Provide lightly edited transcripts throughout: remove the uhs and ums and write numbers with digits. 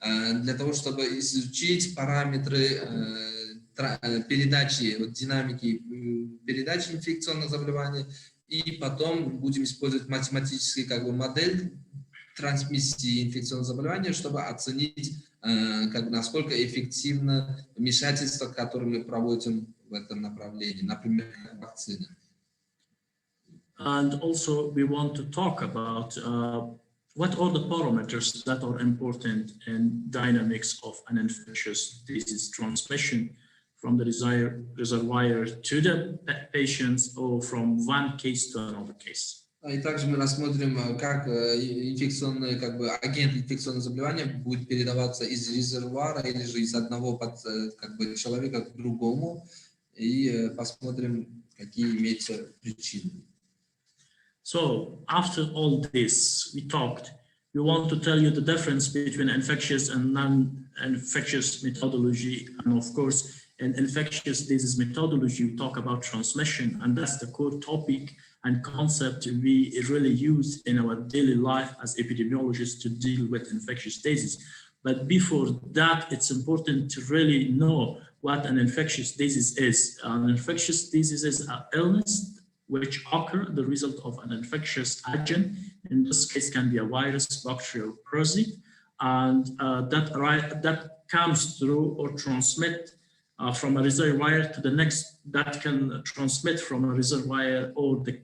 для того, чтобы изучить параметры передачи, динамики передачи инфекционных заболеваний, и потом будем использовать математическую модель трансмиссии инфекционных заболеваний, чтобы оценить, насколько эффективно вмешательство, которое мы проводим в этом направлении, например, вакцины. And also we want to talk about what are the parameters that are important in dynamics of an infectious disease transmission from the reservoir to the patients or from one case to another case. И также мы рассмотрим, как инфекционный, агент инфекционного заболевания будет передаваться из резервуара или же из одного человека к другому, и посмотрим, какие имеются причины. So after all this we talked, we want to tell you the difference between infectious and non-infectious methodology, and of course in infectious disease methodology we talk about transmission, and that's the core topic and concept we really use in our daily life as epidemiologists to deal with infectious disease. But before that, it's important to really know what an infectious disease is. An infectious disease is an illness which occur the result of an infectious agent. In this case, can be a virus, bacteria, or parasite, and that comes through or transmit from a reservoir to the next. That can transmit from a reservoir or the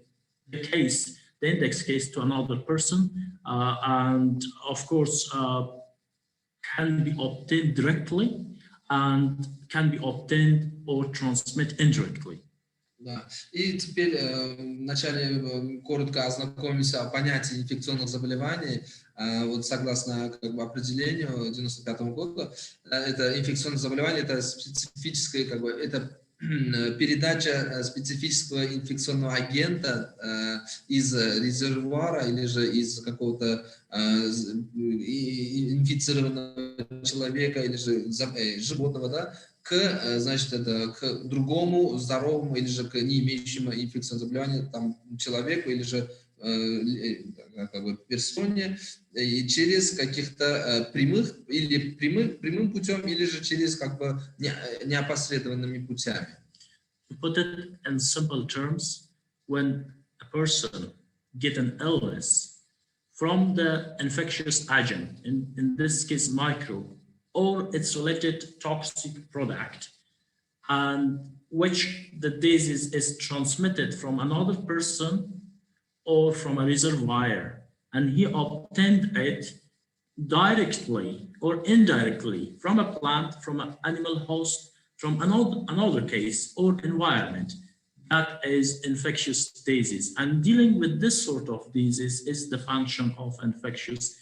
index case to another person, and of course can be obtained directly and can be obtained or transmit indirectly. Да. И теперь вначале коротко ознакомимся о понятии инфекционных заболеваний. Вот согласно определению 1995 года, это инфекционное заболевание, это специфическое, это передача специфического инфекционного агента из резервуара или же из какого-то инфицированного человека или же животного, да, к другому здоровому или же к не имеющему инфекционного заболевания человеку или же персоне, и через каких-то прямым путем или же через неопосредованными путями. To put it in simple terms, when a person gets an illness from the infectious agent, in this case microbe, or its related toxic product, and which the disease is transmitted from another person or from a reservoir, and he obtained it directly or indirectly from a plant, from an animal host, from another case or environment, that is infectious disease. And dealing with this sort of disease is the function of infectious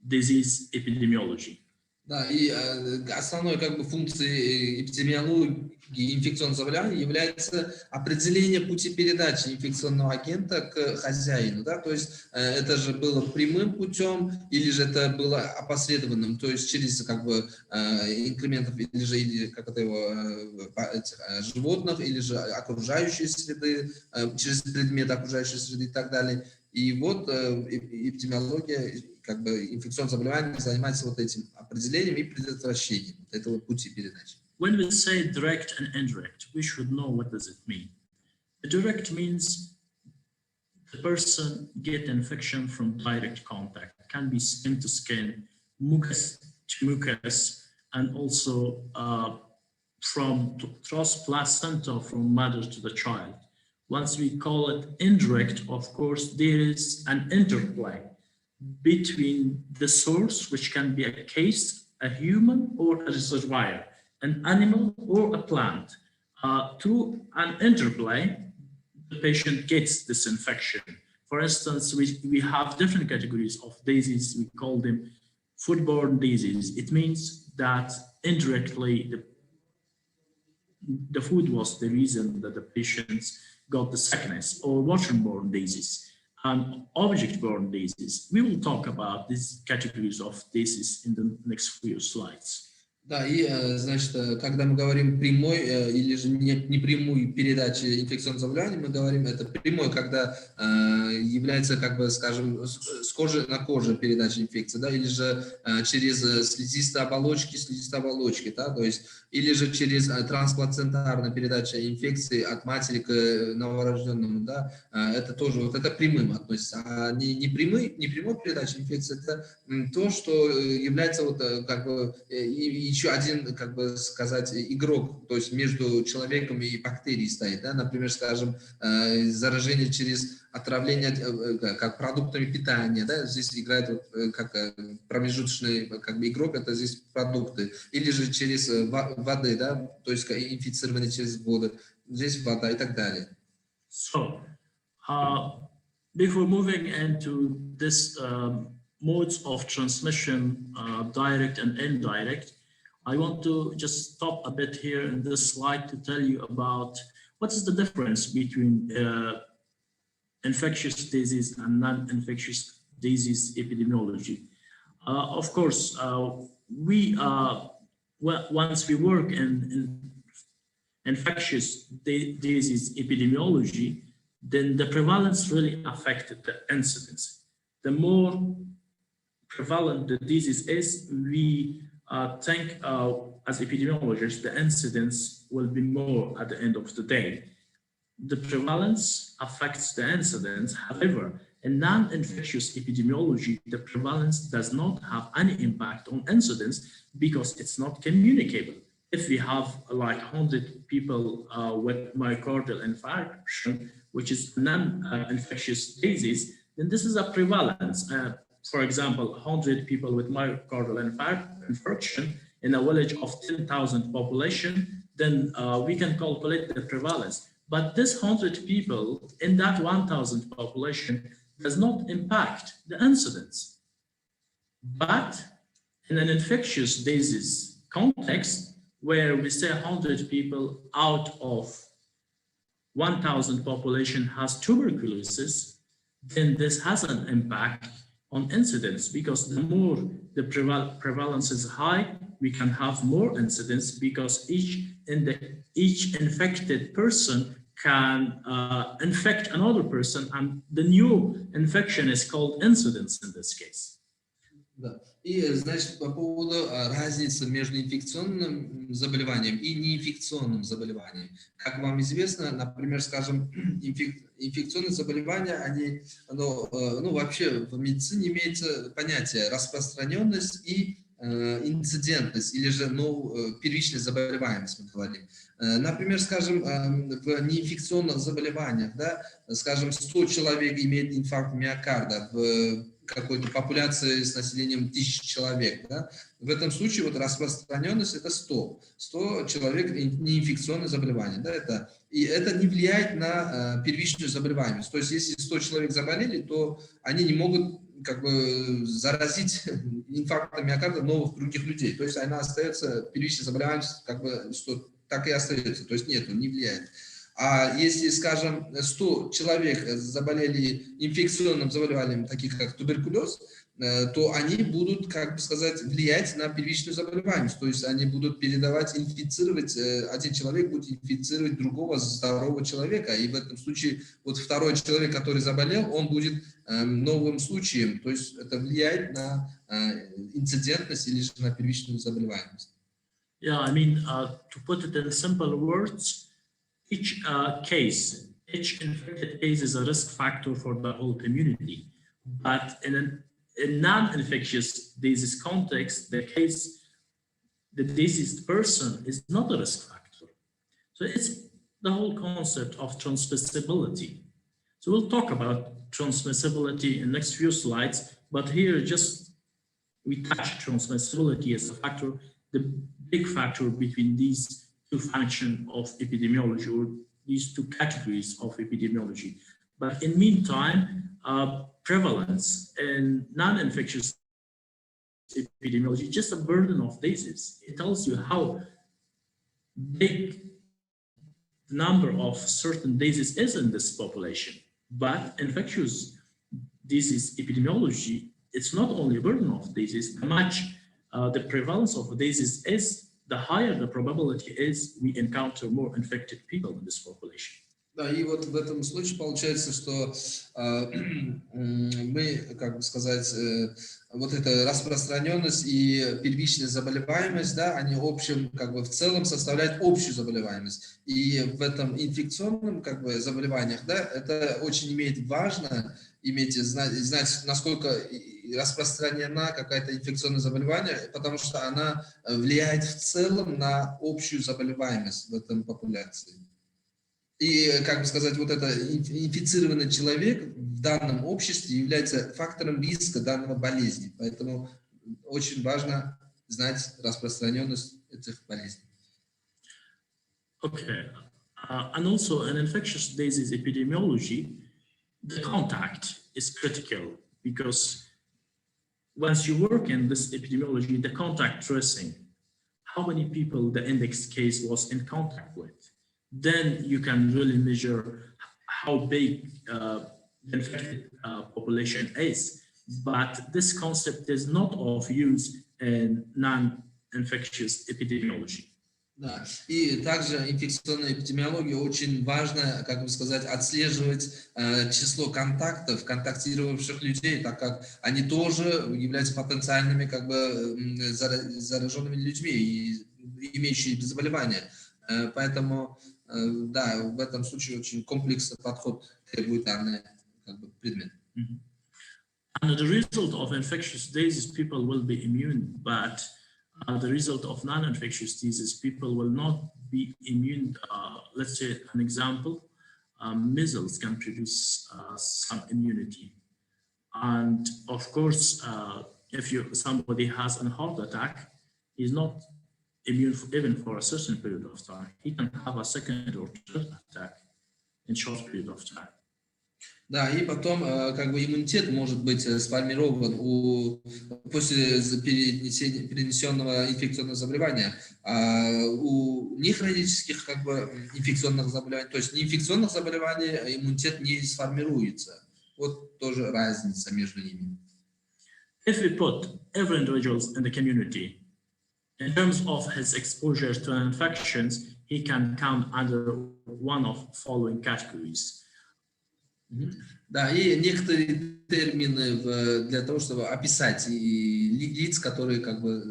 disease epidemiology. Да, и основной функцией эпидемиологии инфекционных заболеваний является определение пути передачи инфекционного агента к хозяину, да, то есть это же было прямым путем или же это было опосредованным, то есть через инкрементов или же животных или же окружающей среды, через предметы окружающей среды и так далее. И вот эпидемиология инфекционных заболеваний занимается вот этим определением и предотвращением этого пути передачи. When we say direct and indirect, we should know what does it mean. Direct means the person get infection from direct contact. It can be skin to skin, mucus to mucus, and also from placenta from mother to the child. Once we call it indirect, of course, there is an interplay between the source, which can be a case, a human, or a reservoir, an animal or a plant. Through an interplay, the patient gets this infection. For instance, we have different categories of disease. We call them foodborne disease. It means that indirectly the food was the reason that the patients got the sickness, or waterborne disease. And object-borne disease. We will talk about these categories of disease in the next few slides. Да, и, значит, когда мы говорим прямой или же непрямую передачу инфекционных заболеваний, мы говорим, это прямой, когда является, как бы, скажем, с кожи на кожу передача инфекции, да, или же через слизистые оболочки, да, то есть, или же через трансплацентарную передачу инфекции от матери к новорожденному, да, это тоже, вот это прямым относится, а не прямой передача инфекции, это то, что является вот как бы еще один, как бы сказать, игрок, то есть между человеком и бактерией стоит, да, например, скажем, заражение через отравление как продуктами питания, да, здесь играет вот, как промежуточный как бы игрок, это здесь продукты, или же через воды, да, то есть инфицирование через воду, здесь вода и так далее. So, before moving into this modes of transmission, direct and indirect, I want to just stop a bit here in this slide to tell you about what is the difference between infectious disease and non-infectious disease epidemiology. Of course, once we work in infectious disease epidemiology, then the prevalence really affected the incidence. The more prevalent the disease is, we think as epidemiologists, the incidence will be more at the end of the day. The prevalence affects the incidence. However, in non-infectious epidemiology, the prevalence does not have any impact on incidence because it's not communicable. If we have like 100 people with myocardial infarction, which is non-infectious disease, then this is a prevalence. For example, 100 people with myocardial infarction in a village of 10,000 population, then we can calculate the prevalence. But this 100 people in that 1,000 population does not impact the incidence. But in an infectious disease context, where we say 100 people out of 1,000 population has tuberculosis, then this has an impact on incidence, because the more the prevalence is high, we can have more incidence, because each infected person can infect another person, and the new infection is called incidence in this case. Да. И, значит, по поводу разницы между инфекционным заболеванием и неинфекционным заболеванием. Как вам известно, например, скажем, инфекционные заболевания, они, вообще в медицине имеется понятие распространенность и инцидентность, или же первичная заболеваемость, мы говорим. Например, скажем, в неинфекционных заболеваниях, да, скажем, 100 человек имеет инфаркт миокарда в какой-то популяции с населением 1000 человек, да? В этом случае вот распространенность это 100 человек неинфекционное заболевание, да, и это не влияет на первичную заболеваемость. То есть если 100 человек заболели, то они не могут как бы заразить инфарктом миокарда новых других людей. То есть она остается, первичная заболеваемость как бы 100, так и остается, то есть не влияет. А если, скажем, 100 человек заболели инфекционным заболеванием, таких как туберкулез, то они будут, как бы сказать, влиять на первичную заболеваемость. То есть они будут инфицировать, один человек будет инфицировать другого здорового человека. И в этом случае вот второй человек, который заболел, он будет новым случаем. То есть это влияет на инцидентность или же на первичную заболеваемость. Yeah, I mean, to put it in simple words, each infected case is a risk factor for the whole community. But in a non-infectious disease context, the diseased person is not a risk factor. So it's the whole concept of transmissibility. So we'll talk about transmissibility in the next few slides, but here just we touch transmissibility as a factor, the big factor between these two functions of epidemiology, or these two categories of epidemiology. But in meantime, prevalence in non-infectious epidemiology is just a burden of disease. It tells you how big the number of certain diseases is in this population. But infectious disease epidemiology, it's not only a burden of disease, much the prevalence of disease is, the higher the probability is we encounter more infected people in this population. Да, и вот в этом случае получается, что мы, как бы сказать, вот эта распространенность и первичная заболеваемость, да, они общем, как бы в целом составляют общую заболеваемость. И в этом инфекционном, как бы, заболеваниях, да, это очень имеет важно иметь, знать, насколько распространена какая-то инфекционное заболевание, потому что она влияет в целом на общую заболеваемость в этом популяции. И, как бы сказать, вот это инфицированный человек в данном обществе является фактором риска данного болезни. Поэтому очень важно знать распространенность этих болезней. Okay. And also in infectious disease epidemiology, the contact is critical because once you work in this epidemiology, the contact tracing, how many people the index case was in contact with, then you can really measure how big the infected population is. But this concept is not of use in non-infectious epidemiology. Да. И также инфекционная эпидемиология очень важно, как бы сказать, отслеживать число контактов, контактировавших людей, так как они тоже являются потенциальными, как бы, зараженными людьми и имеющими заболевания. Поэтому, да, в этом случае очень комплексный подход требует данный, как бы, предмет. And the result of infectious disease, people will be immune, but the result of non-infectious diseases, people will not be immune. Let's say an example, measles can produce some immunity. And of course, if somebody has a heart attack, he's not immune even for a certain period of time. He can have a second or third attack in short period of time. Да, и потом, как бы, иммунитет может быть сформирован после перенесенного инфекционного заболевания, а у нехронических, как бы, инфекционных заболеваний, то есть неинфекционных заболеваний, иммунитет не сформируется. Вот тоже разница между ними. If we put every individual in the community, in terms of his exposure to infections, he can count under one of following categories. Да, и некоторые термины для того, чтобы описать лиц, которые, как бы,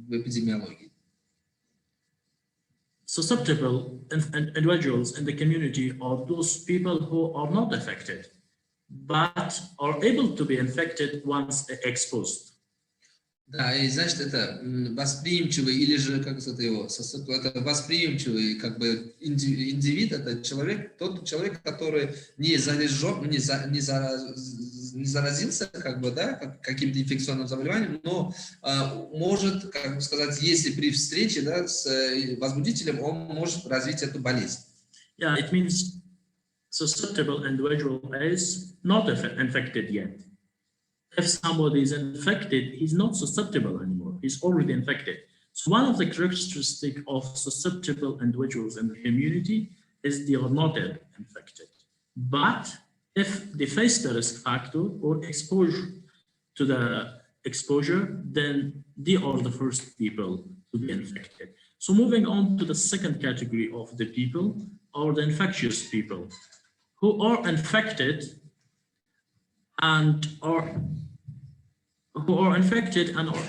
в эпидемиологии. Susceptible individuals in the community are those people who are not affected, but are able to be infected once exposed. Да, и значит, это восприимчивый, или же, как это восприимчивый, как бы, индивид, это человек, тот человек, который не заразился, как бы, да, каким-то инфекционным заболеванием, но может, как бы сказать, если при встрече, да, с возбудителем, он может развить эту болезнь. Yeah, it means susceptible individual is not infected yet. If somebody is infected, he's not susceptible anymore. He's already infected. So one of the characteristics of susceptible individuals in the community is they are not infected. But if they face the risk factor or exposure to the exposure, then they are the first people to be infected. So moving on to the second category of the people are the infectious people who are infected and are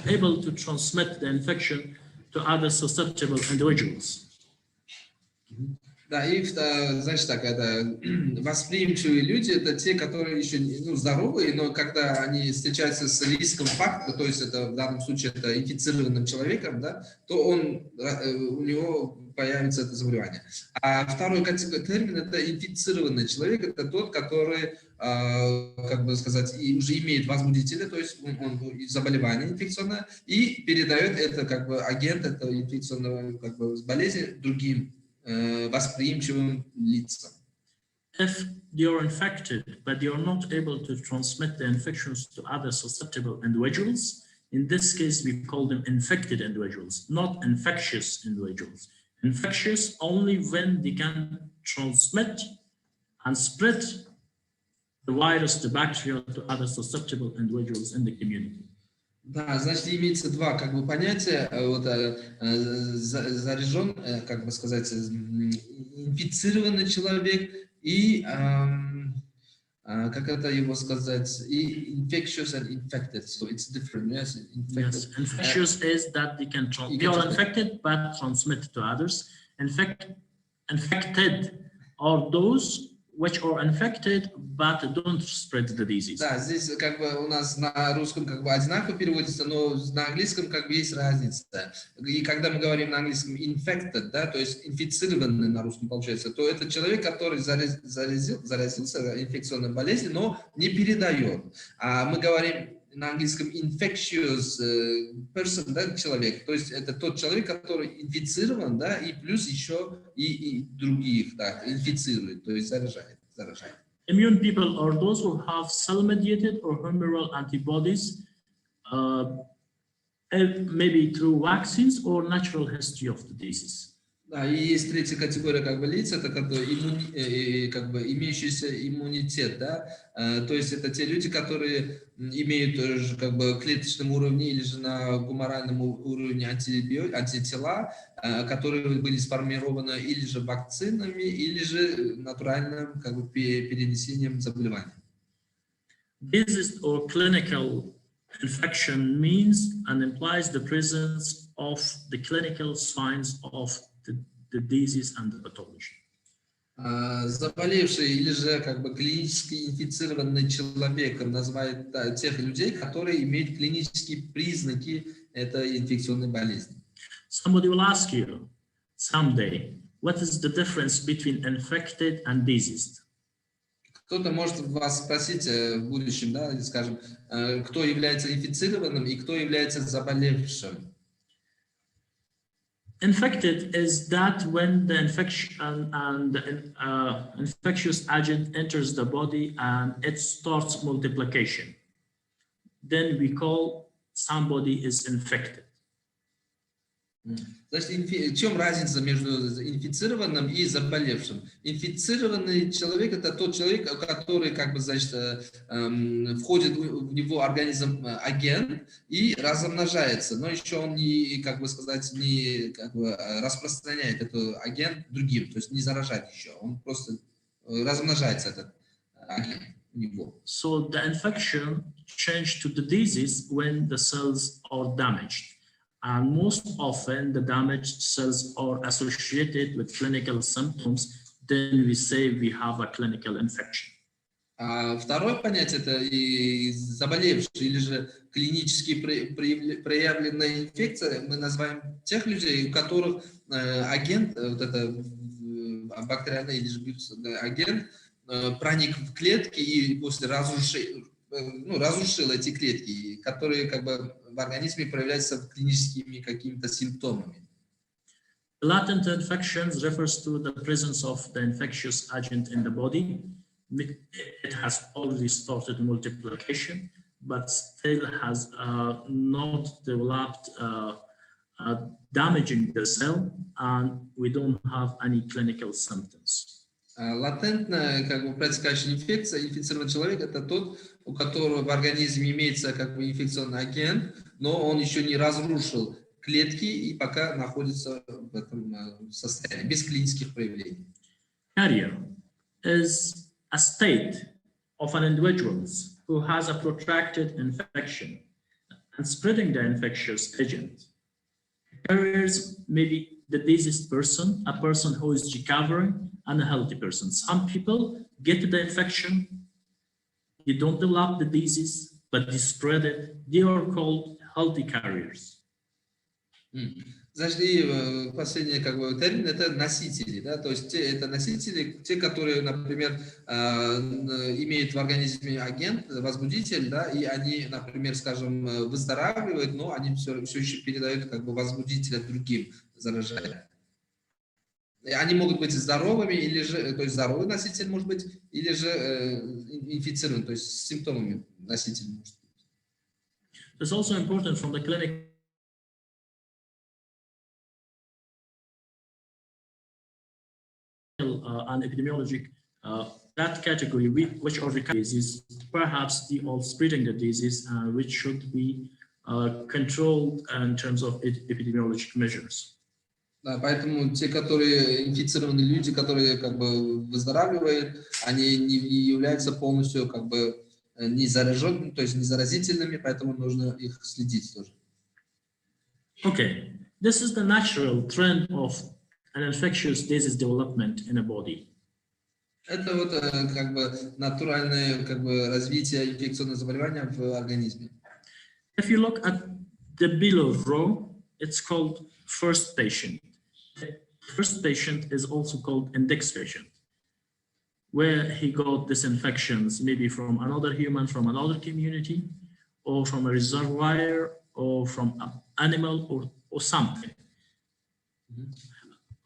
able to transmit the infection to other susceptible individuals. Да, и, значит, так, это восприимчивые люди, это те, которые еще, здоровые, но когда они встречаются с риском фактора, то есть это в данном случае это инфицированным человеком, да, то у него появится это заболевание. А второй термин это инфицированный человек, это тот, который, как бы сказать, и уже имеет возбудителя, то есть он заболевание инфекционное, и передает это, как бы, агент этого инфекционного, как бы, болезни другим восприимчивым лицам. If they are infected, but they are not able to transmit the infections to other susceptible individuals, in this case, we call them infected individuals, not infectious individuals. Infectious only when they can transmit and spread the virus, the bacteria to other susceptible individuals in the community. Да, значит, имеется два как бы понятия, вот, заражен, как бы сказать, инфицированный человек и, как это его сказать, и infectious and infected, so it's different, yes, infected. Yes, infectious is that they can they are infected but transmit to others. Infected are those which are infected but don't spread the disease. Да, здесь как бы у нас на русском как бы одинаково переводится, но на английском как бы есть разница. И когда мы говорим на английском infected, да, то есть инфицированный на русском получается, то это человек, который заразился инфекционной болезнью, но не передает. А мы говорим на английском infectious person, да, человек, то есть это тот человек, который инфицирован, да, и плюс еще и других, да, инфицирует, то есть заражает. Immune people are those who have cell-mediated or humoral antibodies, maybe through vaccines or natural history of the disease. Да, и есть третья категория как бы лиц, это как бы, как бы имеющийся иммунитет, да, то есть это те люди, которые имеют как бы клеточном уровне или же на гуморальном уровне антитела, которые были сформированы или же вакцинами, или же натуральным как бы перенесением заболевания. Disease or clinical infection means and implies the presence of the clinical signs of the disease and the pathology. Заболевший или же как бы клинически инфицированный человеком называют тех людей, которые имеют клинические признаки этой инфекционной болезни. Somebody will ask you someday, what is the difference between infected and diseased? Кто-то может вас спросить в будущем, да, скажем, кто является инфицированным и кто является заболевшим. Infected is that when the infection and the infectious agent enters the body and it starts multiplication. Then we call somebody is infected. Значит, в чем разница между инфицированным и заболевшим? Инфицированный человек – это тот человек, который, как бы, значит, входит в него организм агент и размножается, но еще он не, как бы сказать, не как бы распространяет этот агент другим, то есть не заражает еще, он просто размножается, этот агент в него. So the infection changed to the disease when the cells are damaged. And most often the damaged cells are associated with clinical symptoms, then we say we have a clinical infection. Второе понятие – это и заболевший или же клинически проявленная инфекция. Мы называем тех людей, у которых агент, вот это бактериальный или же вирусный агент, проник в клетки и после разрушил эти клетки, которые как бы в организме проявляются клиническими какими-то симптомами. Latent infections refers to the presence of the infectious agent in the body. It has already started multiplication, but still has not developed damaging the cell, and we don't have any clinical symptoms. Латентная, как бы, протекающая инфекция, инфицированный человек – это тот, у которого в организме имеется как бы инфекционный агент, но он еще не разрушил клетки и пока находится в этом состоянии, без клинических проявлений. Carrier is a state of an individual who has a protracted infection and spreading the infectious agent. Carriers may be the diseased person, a person who is recovering, and a healthy person. Some people get the infection, they don't develop the disease, but they spread it. They are called healthy carriers. Значит, и последний как бы термин – это носители, да, то есть это носители, те, которые, например, имеют в организме агент, возбудитель, да, и они, например, скажем, выздоравливают, но они все еще передают как бы возбудителя другим, заражая. Они могут быть здоровыми, или же, то есть здоровый носитель может быть, или же инфицированный, то есть с симптомами носитель может быть. It's also important from the clinic and epidemiology, that category, which are the diseases, perhaps they are spreading the disease, which should be controlled in terms of epidemiological measures. Да, поэтому те, которые инфицированные люди, которые как бы выздоравливают, они не являются полностью как бы не зараженными, то есть не заразительными, поэтому нужно их следить тоже. Okay, this is the natural trend of an infectious disease development in a body. Это вот как бы натуральное как бы развитие инфекционного заболевания в организме. If you look at the below row, it's called first patient. First patient is also called index patient, where he got these infections maybe from another human, from another community, or from a reservoir, or from an animal, or something.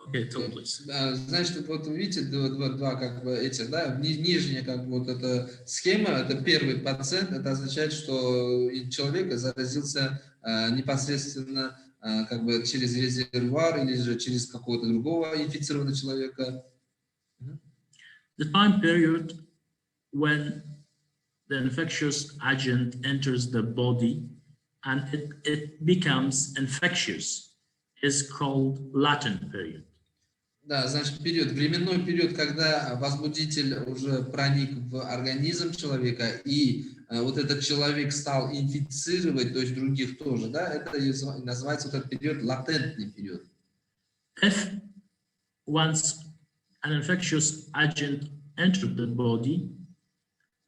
Okay, talk, please. Значит, вот вы видите два как бы этих, да, нижняя как бы вот эта схема, это первый пациент, это означает, что человек заразился непосредственно как бы через резервуар или же через какого-то другого инфицированного человека. The time period when the infectious agent enters the body and it becomes infectious is called latent period. Да, значит, временной период, когда возбудитель уже проник в организм человека, и вот этот человек стал инфицировать, то есть других тоже, да, это называется вот этот период латентный период. If once an infectious agent entered the body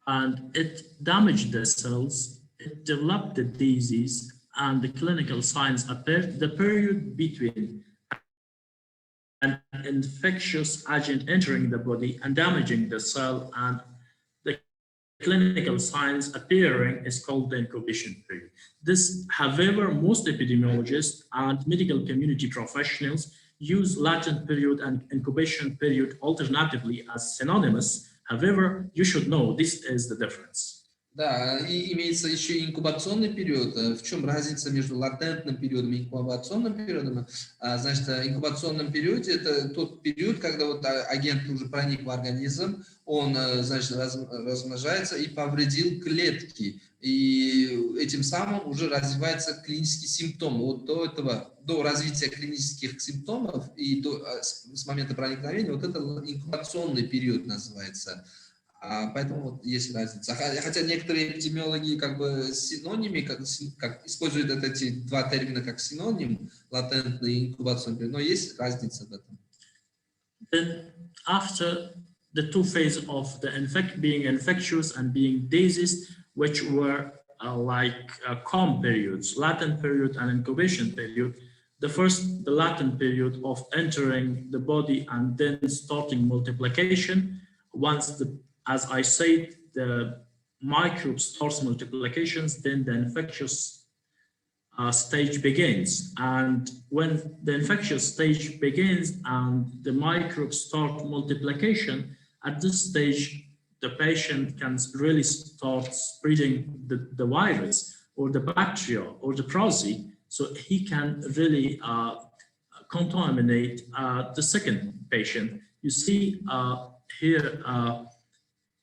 and it damaged the cells, it developed the disease and the clinical signs appeared, the period between an infectious agent entering the body and damaging the cell and the clinical signs appearing is called the incubation period. This, however, most epidemiologists and medical community professionals use latent period and incubation period alternatively as synonymous. However, you should know this is the difference. Да, и имеется еще инкубационный период. В чем разница между латентным периодом и инкубационным периодом? Значит, в инкубационном периоде это тот период, когда вот агент уже проник в организм, он, значит, размножается и повредил клетки. И этим самым уже развивается клинический симптом. Вот до развития клинических симптомов и с момента проникновения, вот это инкубационный период называется. Поэтому вот есть разница. Хотя некоторые эпидемиологи как бы синонимы, как используют эти два термина как синоним, латентный и инкубационный период, но есть разница в этом. Then after the two phases of the being infectious and being diseased, which were calm periods, latent period and incubation period, the latent period of entering the body and then starting multiplication, once as I said, the microbe starts multiplications, then the infectious stage begins. And when the infectious stage begins and the microbes start multiplication, at this stage, the patient can really start spreading the virus or the bacteria or the prozzy, so he can really contaminate the second patient. You see here,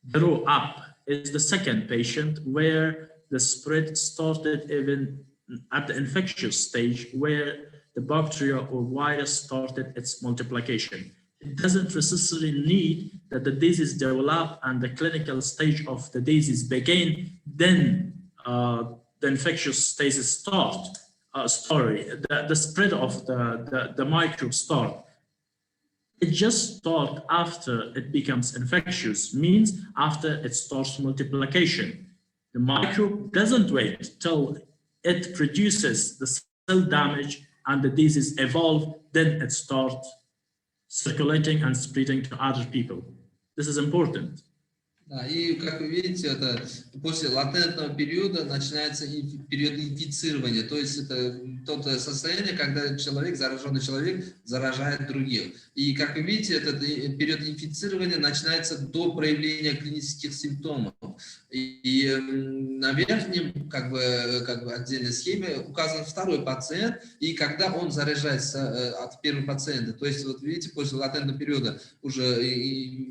the row up is the second patient where the spread started even at the infectious stage where the bacteria or virus started its multiplication. It doesn't necessarily need that the disease develop and the clinical stage of the disease begin, then the infectious stages start. The spread of the microbe start. It just starts after it becomes infectious, means after it starts multiplication. The microbe doesn't wait till it produces the cell damage and the disease evolve, then it starts circulating and spreading to other people. This is important. Да, и как вы видите, это после латентного периода начинается период инфицирования, то есть это то состояние, когда зараженный человек заражает других. И как вы видите, этот период инфицирования начинается до проявления клинических симптомов. И на верхнем как бы отдельной схеме указан второй пациент, и когда он заражается от первого пациента. То есть вот видите, после латентного периода уже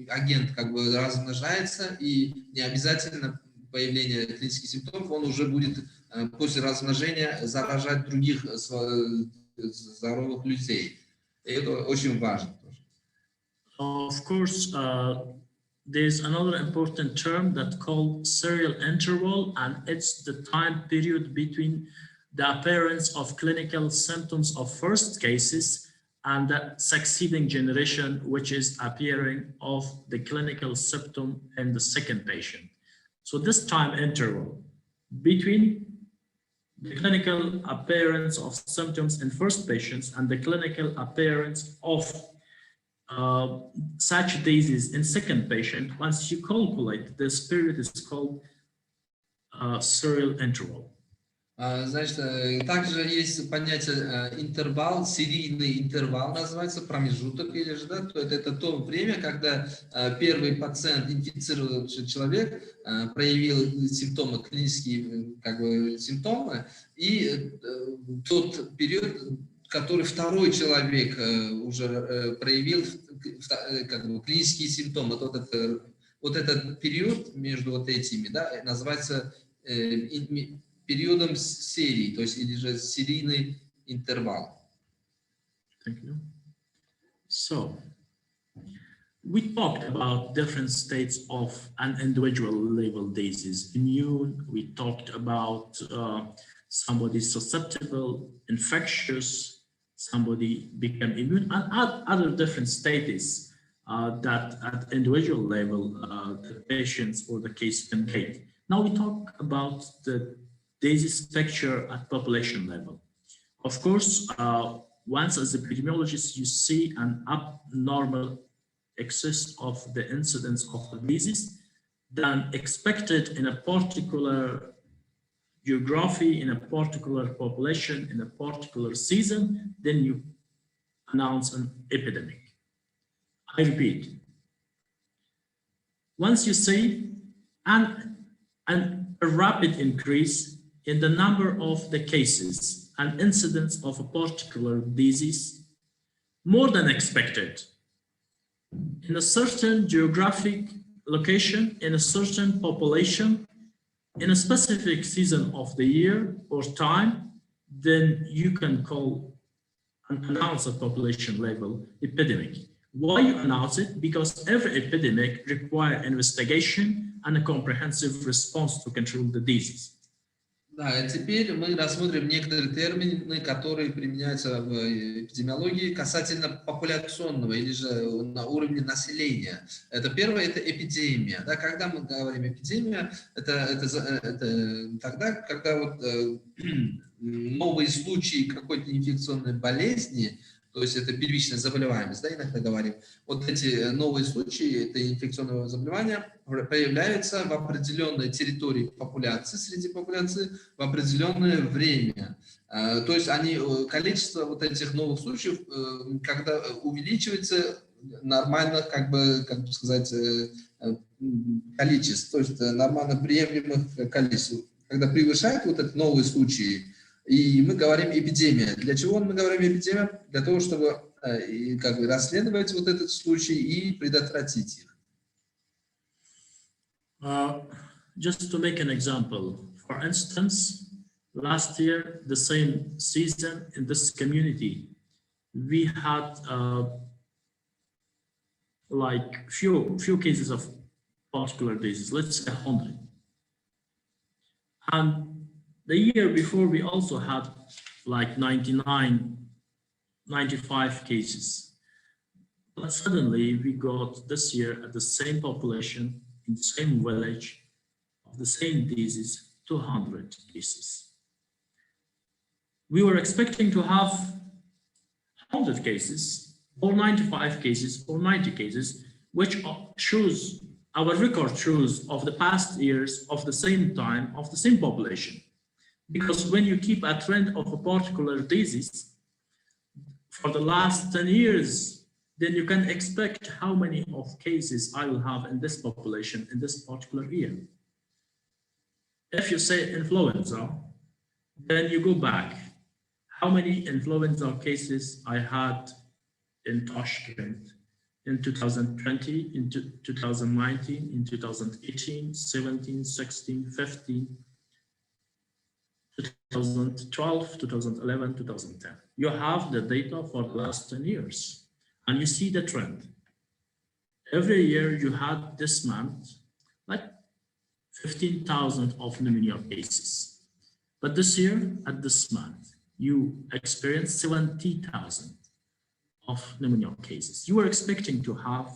агент как бы размножается, и не обязательно появление клинических симптомов, он уже будет после размножения заражать других здоровых людей. И это очень важно. Of course, there's another important term that's called serial interval, and it's the time period between the appearance of clinical symptoms of first cases and the succeeding generation, which is appearing of the clinical symptom in the second patient. So this time interval between the clinical appearance of symptoms in first patients and the clinical appearance of such disease in second patient, once you calculate, this period is called serial interval. Значит, также есть понятие интервал, серийный интервал называется, промежуток или же, да, то это то время, когда первый пациент, инфицированный человек, проявил симптомы, клинические как бы симптомы, и тот период, который второй человек уже проявил как бы клинические симптомы, вот этот период между вот этими, да, называется периодом серии, то есть или же серийный интервал. Thank you. So, we talked about different states of an individual level disease. Immune, we talked about somebody susceptible, infectious, somebody become immune, and other different status that at individual level the patients or the case can take. Now we talk about the disease picture at population level. Of course, once as epidemiologist you see an abnormal excess of the incidence of the disease than expected in a particular geography, in a particular population, in a particular season, then you announce an epidemic. I repeat, once you see a rapid increase in the number of the cases and incidence of a particular disease, more than expected, in a certain geographic location, in a certain population, in a specific season of the year or time, then you can call and announce a population level epidemic. Why you announce it? Because every epidemic requires investigation and a comprehensive response to control the disease. Да, и теперь мы рассмотрим некоторые термины, которые применяются в эпидемиологии касательно популяционного или же на уровне населения. Это первое, это эпидемия. Да, когда мы говорим эпидемия, это тогда, когда вот, новые случаи какой-то инфекционной болезни, то есть это первичная заболеваемость, да, иногда говорим, вот эти новые случаи, это инфекционного заболевания, появляются в определенной территории популяции, среди популяции, в определенное время. То есть количество вот этих новых случаев, когда увеличивается нормально, как бы сказать, количество, то есть нормально приемлемых количеств. Когда превышает вот эти новые случаи, и мы говорим эпидемия. Для чего мы говорим эпидемия? Для того, чтобы как бы расследовать вот этот случай и предотвратить их. Just to make an example, for instance, last year, the same season in this community, we had like few cases of particular disease, let's say 100. And the year before, we also had like 99, 95 cases. But suddenly we got this year at the same population, in the same village, of the same disease, 200 cases. We were expecting to have 100 cases, or 95 cases, or 90 cases, which shows, our record shows of the past years, of the same time, of the same population. Because when you keep a trend of a particular disease for the last 10 years, then you can expect how many of cases I will have in this population in this particular year. If you say influenza, then you go back. How many influenza cases I had in Tashkent in 2020, in 2019, in 2018, 17, 16, 15. 2012, 2011, 2010. You have the data for the last 10 years, and you see the trend. Every year you had this month, like 15,000 of pneumonia cases. But this year, at this month, you experienced 70,000 of pneumonia cases. You were expecting to have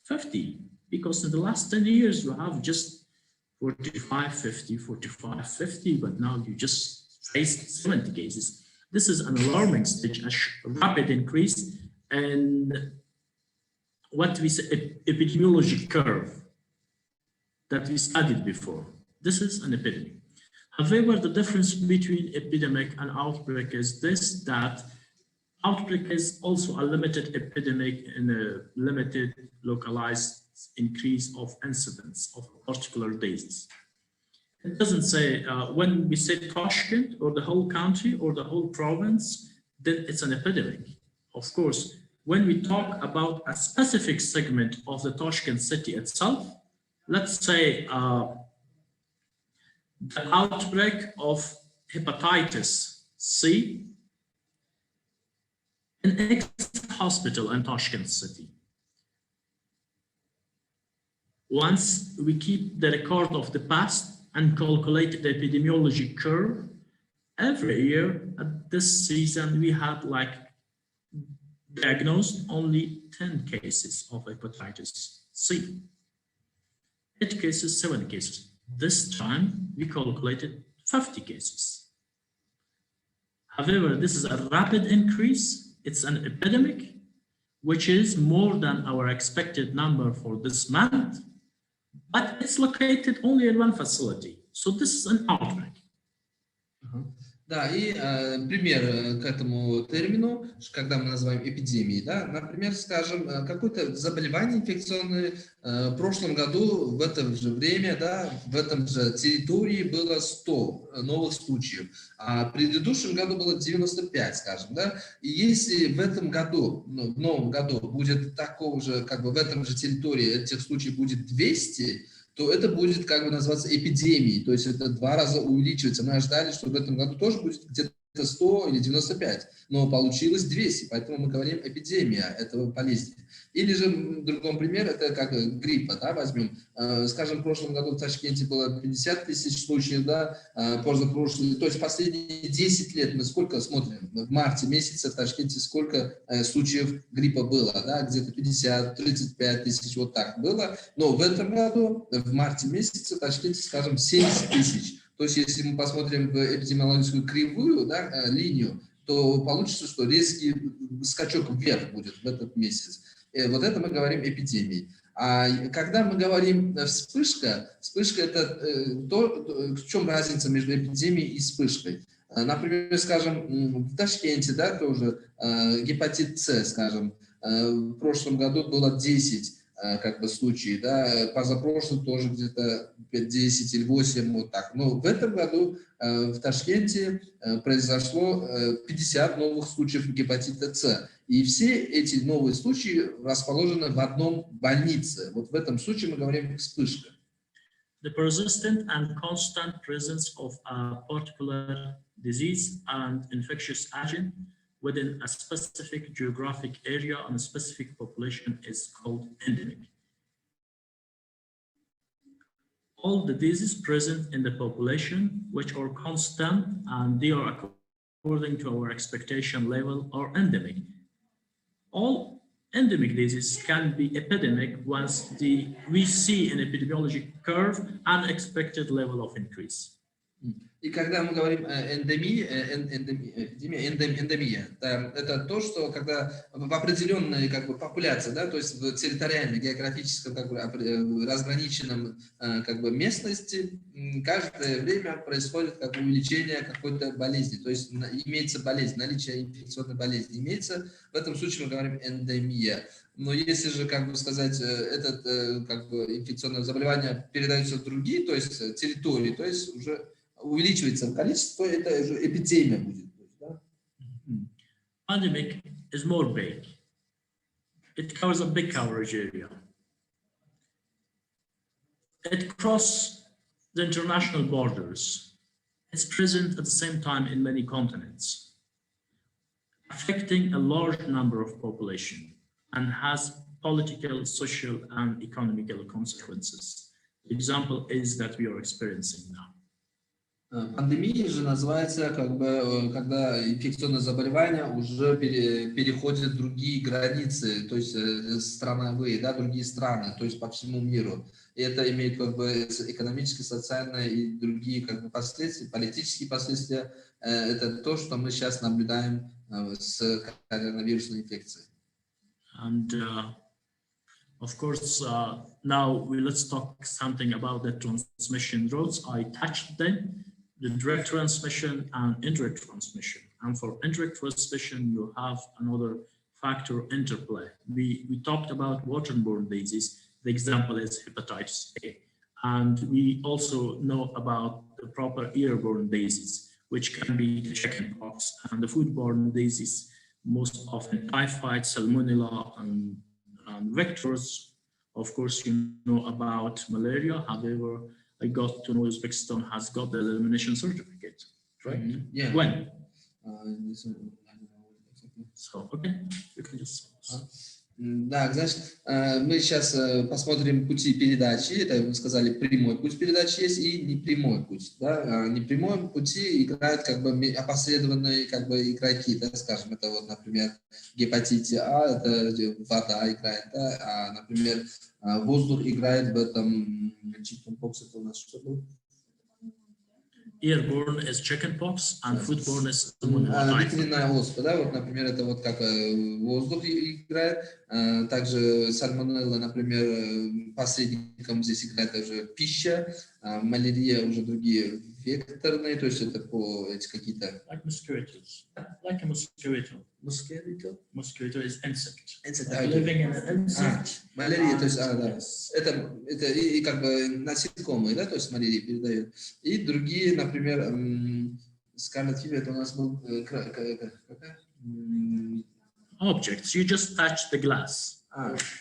50, because in the last 10 years, you have just 45, 50, 45, 50, but now you just faced 70 cases. This is an alarming stage, a rapid increase, and what we say epidemiology curve that we studied before. This is an epidemic. However, the difference between epidemic and outbreak is this, that outbreak is also a limited epidemic in a limited localized increase of incidence of a particular disease. It doesn't say, when we say Tashkent or the whole country or the whole province, then it's an epidemic. Of course, when we talk about a specific segment of the Tashkent city itself, let's say the outbreak of hepatitis C in X hospital in Tashkent city. Once we keep the record of the past and calculate the epidemiology curve, every year at this season we had like diagnosed only 10 cases of hepatitis C. 8 cases, 7 cases. This time we calculated 50 cases. However, this is a rapid increase. It's an epidemic, which is more than our expected number for this month, but it's located only in one facility. So this is an outbreak. Да, и пример к этому термину, когда мы называем эпидемией, да, например, скажем, какое-то заболевание инфекционное в прошлом году в это же время, да, в этом же территории было 100 новых случаев, а в предыдущем году было 95, скажем, да, и если в этом году, в новом году будет такого же, как бы в этом же территории этих случаев будет 200, то это будет как бы называться эпидемией, то есть это 2 раза увеличивается. Мы ожидали, что в этом году тоже будет где-то 100 или 95, но получилось 200, поэтому мы говорим эпидемия этого болезни. Или же, в другом примере, это как гриппа, да, возьмем. Скажем, в прошлом году в Ташкенте было 50 тысяч случаев, да, позапрошлый, то есть последние 10 лет мы сколько смотрим, в марте месяце в Ташкенте сколько случаев гриппа было, да, где-то 50-35 тысяч, вот так было, но в этом году, в марте месяце в Ташкенте, скажем, 70 тысяч. То есть, если мы посмотрим в эпидемиологическую кривую, да, линию, то получится, что резкий скачок вверх будет в этот месяц. И вот это мы говорим эпидемией. А когда мы говорим вспышка, вспышка это то, в чем разница между эпидемией и вспышкой. Например, скажем, в Ташкенте, да, тоже гепатит С, скажем, в прошлом году было 10 как бы случаев, да, позапрошлым тоже где-то 10 или 8, вот так. Но в этом году в Ташкенте произошло 50 новых случаев гепатита С. И все эти новые случаи расположены в одном больнице. Вот в этом случае мы говорим вспышка. The persistent and constant presence of a particular disease and infectious agent within a specific geographic area and a specific population is called endemic. All the diseases present in the population, which are constant and they are according to our expectation level, are endemic. All endemic diseases can be epidemic once we see an epidemiology curve unexpected level of increase. И когда мы говорим эндемия, это то, что когда в определенной как бы популяции, да, то есть в территориальной, географическом как бы разграниченном как бы местности, каждое время происходит как бы увеличение какой-то болезни, то есть имеется болезнь, наличие инфекционной болезни имеется, в этом случае мы говорим эндемия. Но если же, как бы сказать, это как бы инфекционное заболевание передается в другие, то есть территории, то есть уже увеличивается количество, это уже эпидемия будет. Да? Pandemic is more big. It covers a big coverage area. It crosses the international borders. It's present at the same time in many continents, affecting a large number of population and has political, social, and economical consequences. The example is that we are experiencing now. Пандемия же называется, когда инфекционное заболевание уже переходит в другие границы, то есть страновые, да, другие страны, то есть по всему миру. И это имеет экономические, социальные и другие последствия, политические последствия. Это то, что мы сейчас наблюдаем с коронавирусной инфекцией. And of course, now let's talk something about the transmission routes. I touched them. The direct transmission and indirect transmission. And for indirect transmission, you have another factor interplay. We talked about waterborne disease. The example is hepatitis A. And we also know about the proper airborne disease, which can be the chickenpox and the foodborne disease, most often typhoid, salmonella, and vectors. Of course, you know about malaria. However, I got to know Uzbekistan has got the elimination certificate, right? Yeah. When? So, okay, you can just... Да, значит, мы сейчас посмотрим пути передачи. Это мы сказали, прямой путь передачи есть и непрямой путь. Да? Непрямой пути играют опосредованные игроки, да, скажем, это вот, например, гепатите А, это вода играет, да? А, например, воздух играет в этом чикенпокс, это у нас что было? Airborne is chickenpox and foodborne is ветряная оспа, да, вот, например, это вот как воздух играет, также сальмонелла, например, посредником здесь играет также пища, малярия уже другие векторные, то есть это по эти какие-то... Like mosquitoes, like a mosquito. Mosquito? Mosquito is insect. Insect. Like living in an insect. Малярия, то есть, да. Это и как бы насекомые, да, то есть малярия передает. И другие, например, Scarlet Fever, это у нас был Objects. You just touch the glass.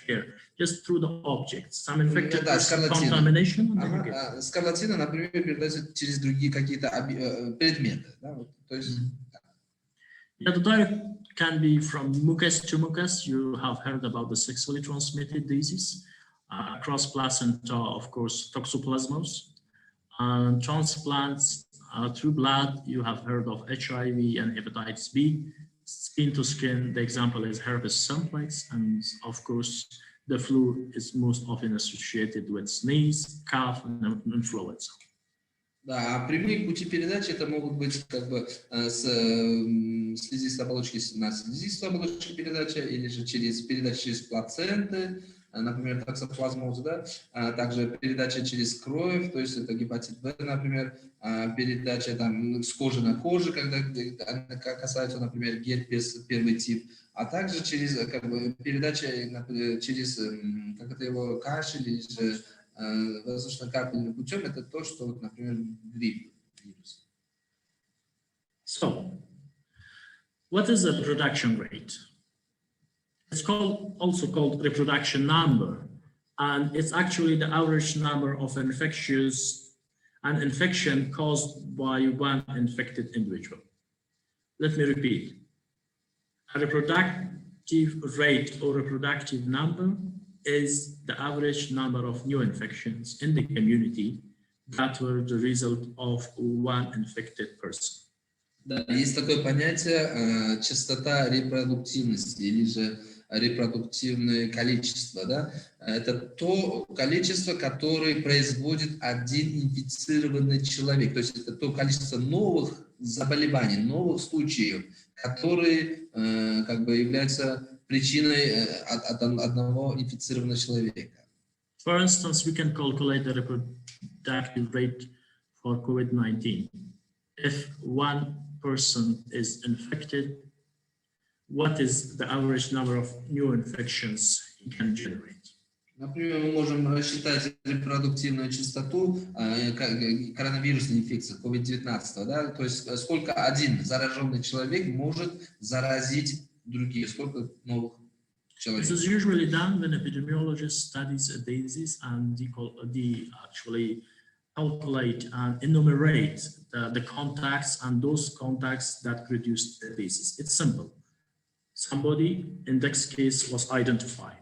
Here, just through the objects. Some infected contamination. Скарлатина, например, передается через другие какие-то предметы. Да? То есть, yeah, the direct can be from mucus to mucus. You have heard about the sexually transmitted disease. Across placenta, of course, toxoplasmos. And transplants through blood, you have heard of HIV and hepatitis B. Skin to skin, the example is herpes simplex, and of course, the flu is most often associated with sneeze, cough, and influenza. Да, прямые пути передачи это могут быть как бы с слизистой оболочки на слизистую оболочку передача, или же передача через плаценты, например, токсоплазмоз, да, также передача через кровь, то есть это гепатит В, например, передача там с кожи на кожу, когда касается, например, герпес первый тип, а также через как бы передача через как это его кашель или же воздушно-капельным путем, это то, что, вот, например, грипп, вирус. So, what is the reproduction rate? It's also called reproduction number, and it's actually the average number of infectious and infection caused by one infected individual. Let me repeat. A reproductive rate or reproductive number is the average number of new infections in the community that were the result of one infected person. Да, есть такое понятие частота репродуктивности или же репродуктивное количество. Да? Это то количество, которое производит один инфицированный человек. То есть это то количество новых заболеваний, новых случаев, которые как бы являются причиной от одного инфицированного человека. For instance, we can calculate the reproductive rate for COVID-19. If one person is infected, what is the average number of new infections he can generate? Например, мы можем рассчитать репродуктивную частоту коронавирусной инфекции COVID-19, да? То есть сколько один зараженный человек может заразить других, сколько новых человек. This is usually done when epidemiologist studies a disease and they actually calculate and enumerate the contacts and those contacts that reduced the disease. It's simple. Somebody, index case, was identified.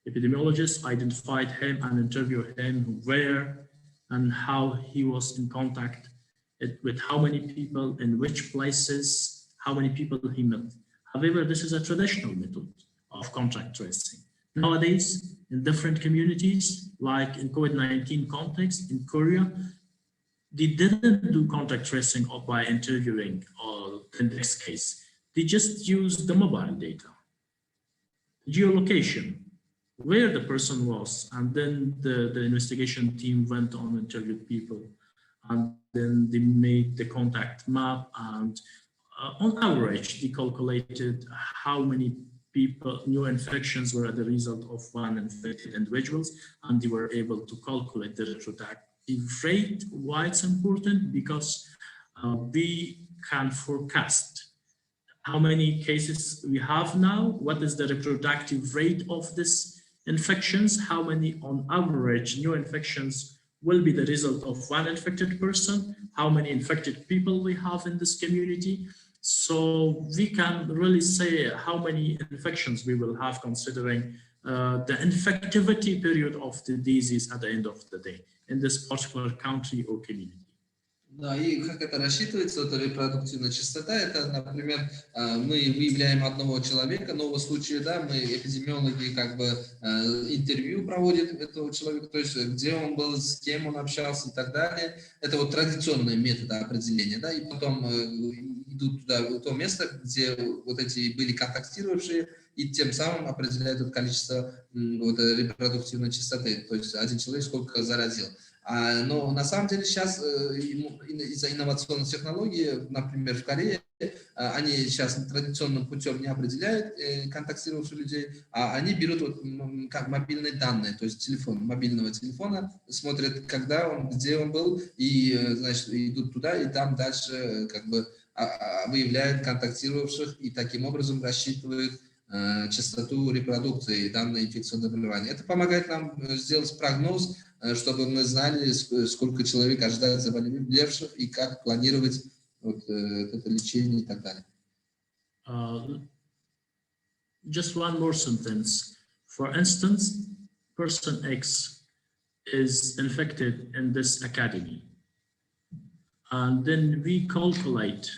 Epidemiologists identified him and interviewed him where and how he was in contact with how many people, in which places, how many people he met. However, this is a traditional method of contact tracing. Nowadays, in different communities, like in COVID-19 context in Korea, they didn't do contact tracing by interviewing or index case. They just used the mobile data, geolocation, where the person was, and then the investigation team went on interviewed people, and then they made the contact map, and on average, they calculated how many people, new infections were the result of one infected individuals, and they were able to calculate the reproductive rate. Why it's important? Because we can forecast how many cases we have now, what is the reproductive rate of this infections, how many on average new infections will be the result of one infected person, how many infected people we have in this community. So we can really say how many infections we will have considering the infectivity period of the disease at the end of the day in this particular country or community. Да, и как это рассчитывается, это репродуктивная частота, это, например, мы выявляем одного человека, нового случая, да, мы, эпидемиологи, как бы интервью проводят этого человека, то есть где он был, с кем он общался и так далее. Это вот традиционные методы определения, да, и потом идут туда, в то место, где вот эти были контактировавшие, и тем самым определяют это количество вот, репродуктивной частоты, то есть один человек сколько заразил. Но на самом деле сейчас из-за инновационных технологий, например, в Корее, они сейчас традиционным путем не определяют контактировавших людей, а они берут вот мобильные данные, то есть телефон, мобильного телефона, смотрят, когда он, где он был, и, значит, идут туда, и там дальше как бы выявляют контактировавших, и таким образом рассчитывают частоту репродукции данного инфекционного заболевания. Это помогает нам сделать прогноз, чтобы мы знали, сколько человек ожидает заболевших и как планировать вот, это лечение и так далее. Just one more sentence. For instance, person X is infected in this academy, and then we calculate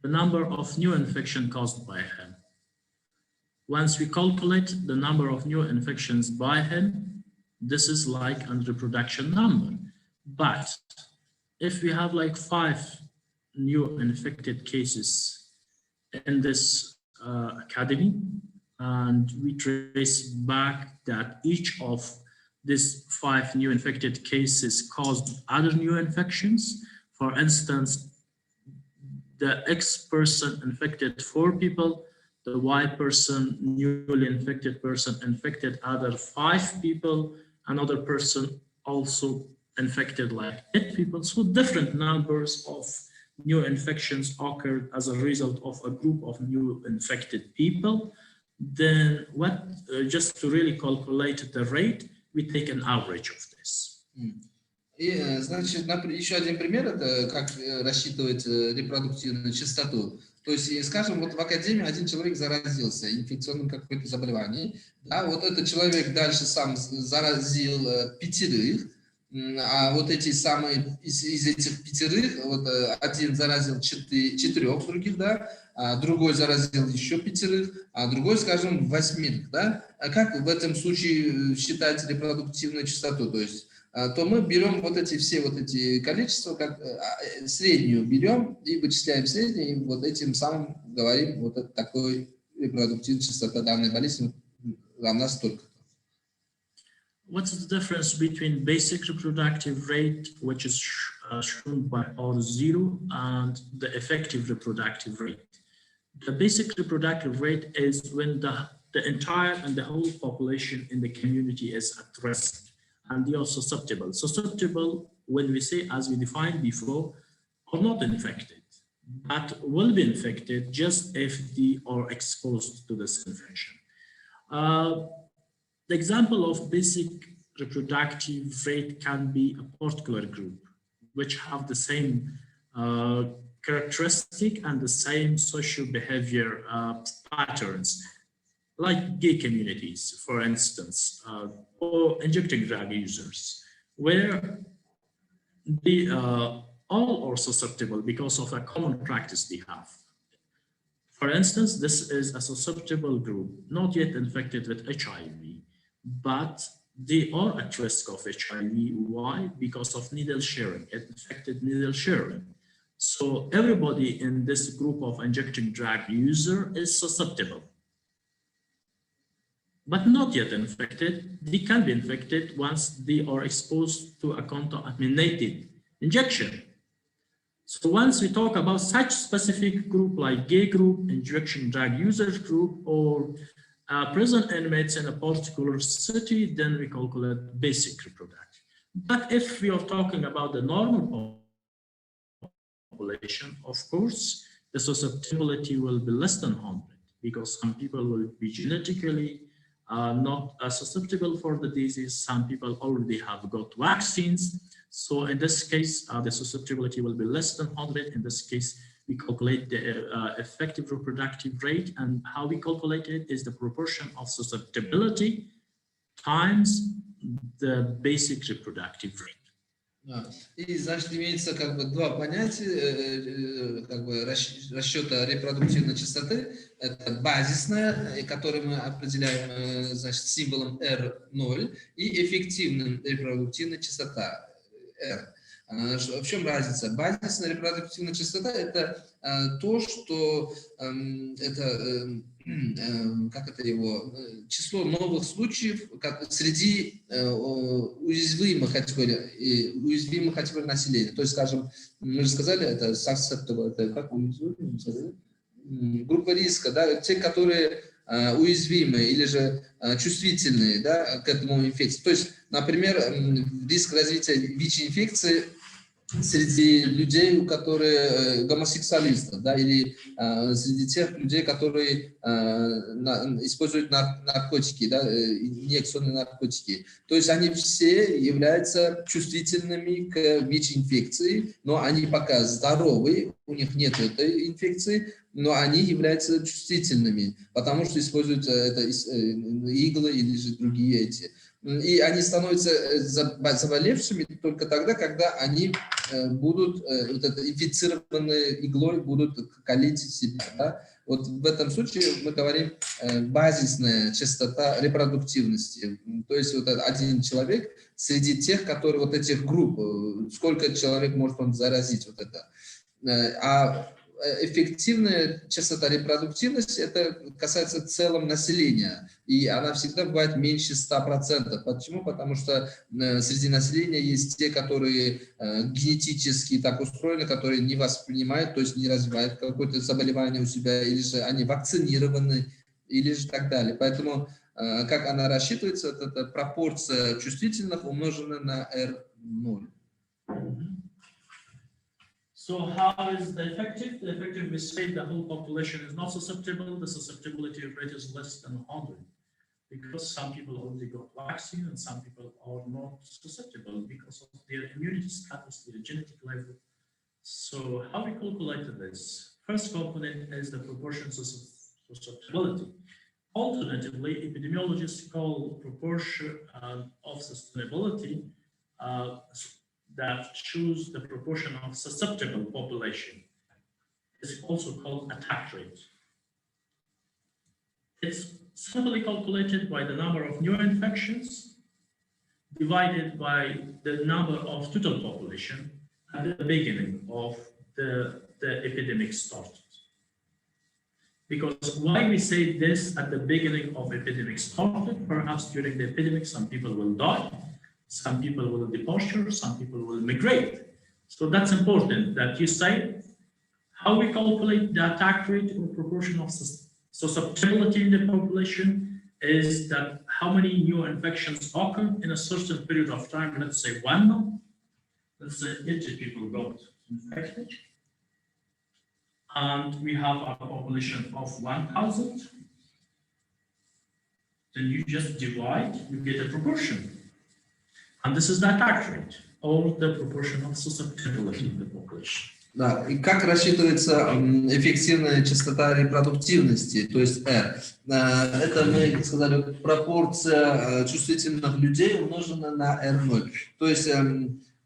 the number of new infections caused by him. Once we calculate the number of new infections by him, this is like a reproduction number. But if we have like 5 new infected cases in this academy, and we trace back that each of these 5 new infected cases caused other new infections, for instance, the X person infected 4 people, the Y person, newly infected person, infected other 5 people, another person also infected like 8 people. So different numbers of new infections occurred as a result of a group of new infected people. Then what, just to really calculate the rate, we take an average of this. И, значит, еще один пример, это как рассчитывать репродуктивную частоту. То есть, скажем, вот в академии один человек заразился инфекционным какое-то заболевание, да, вот этот человек дальше сам заразил 5, а вот эти самые, из этих 5, вот один заразил 4 других, да, а другой заразил еще 5, а другой, скажем, 8, да. А как в этом случае считать репродуктивную частоту? То есть, то мы берем вот эти все вот эти количества, как среднюю берем и вычисляем среднюю, и вот этим самым говорим, вот это такой репродуктивная частота данной болезни равна столько. What's the difference between basic reproductive rate, which is shown by R0, and the effective reproductive rate? The basic reproductive rate is when the entire and the whole population in the community is at risk, and they are susceptible. Susceptible, when we say, as we defined before, are not infected, but will be infected just if they are exposed to this infection. The example of basic reproductive rate can be a particular group, which have the same characteristic and the same social behavior patterns, like gay communities, for instance, or injecting drug users, where they all are susceptible because of a common practice they have. For instance, this is a susceptible group, not yet infected with HIV, but they are at risk of HIV. Why? Because of needle sharing, infected needle sharing. So everybody in this group of injecting drug user is susceptible, but not yet infected. They can be infected once they are exposed to a contaminated injection. So once we talk about such specific group like gay group, injection drug users group, or prison inmates in a particular city, then we calculate basic reproduction. But if we are talking about the normal population, of course, the susceptibility will be less than 100 because some people will be genetically not susceptible for the disease. Some people already have got vaccines. So in this case, the susceptibility will be less than 100. In this case, we calculate the effective reproductive rate, and how we calculate it is the proportion of susceptibility times the basic reproductive rate. И, значит, имеется как бы два понятия как бы расчета репродуктивной частоты. Это базисная, которую мы определяем, значит, символом R0, и эффективная репродуктивная частота R. В чем разница? Базисная репродуктивная частота – это то, что это, как это его, число новых случаев среди уязвимых категорий населения. То есть, скажем, мы же сказали, это susceptible, это как уязвимые, группа риска, да, те, которые уязвимые или же чувствительные, да, к этому инфекции. То есть, например, риск развития ВИЧ-инфекции среди людей, у которых гомосексуалистов, да, или среди тех людей, которые используют наркотики, да, инъекционные наркотики. То есть они все являются чувствительными к ВИЧ-инфекции, но они пока здоровы, у них нет этой инфекции, но они являются чувствительными, потому что используют это иглы или же другие эти. И они становятся заболевшими только тогда, когда они будут инфицированы иглой, будут калить себя. Да? Вот в этом случае мы говорим базисная частота репродуктивности. То есть вот один человек среди тех, которые вот этих групп, сколько человек может он заразить вот это. А эффективная частота репродуктивности, это касается целого населения, и она всегда бывает меньше 100%. Почему? Потому что среди населения есть те, которые генетически так устроены, которые не воспринимают, то есть не развивают какое-то заболевание у себя, или же они вакцинированы, или же так далее. Поэтому как она рассчитывается, это пропорция чувствительных умноженная на R0. So how is the effective? The effective, we say the whole population is not susceptible. The susceptibility rate is less than 100 because some people already got vaccine and some people are not susceptible because of their immunity status, their genetic level. So how we calculated this? First component is the proportion of susceptibility. Alternatively, epidemiologists call proportion of sustainability that choose the proportion of susceptible population. It's also called attack rate. It's simply calculated by the number of new infections divided by the number of total population at the beginning of the epidemic started. Because why we say this at the beginning of epidemic started, perhaps during the epidemic some people will die, some people will departure, some people will migrate. So that's important that you say how we calculate the attack rate or proportion of susceptibility in the population is that how many new infections occur in a certain period of time, let's say 1 month, let's say 80 people got infected, and we have a population of 1,000, then you just divide, you get a proportion. And this is the attack rate, or the proportional susceptibility in the population. Да, и как рассчитывается эффективная частота репродуктивности, то есть R? Это, мы сказали, пропорция чувствительных людей умножена на R0. То есть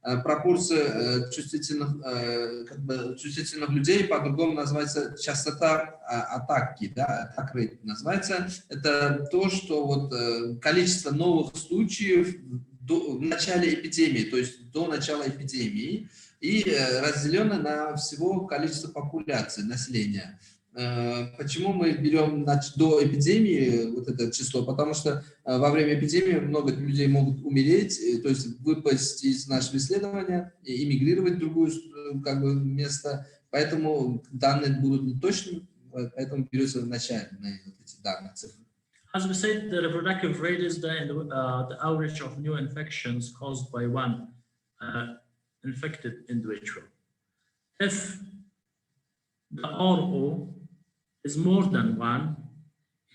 пропорция чувствительных людей по-другому называется частота атаки, да, attack rate называется. Это то, что вот количество новых случаев в начале эпидемии, то есть до начала эпидемии, и разделено на всего количество популяции, населения. Почему мы берем до эпидемии вот это число? Потому что во время эпидемии много людей могут умереть, то есть выпасть из нашего исследования и эмигрировать в другое место. Поэтому данные будут неточными, поэтому берется в начале эти данные, цифры. As we said, the reproductive rate is the average of new infections caused by one infected individual. If the RO is more than one,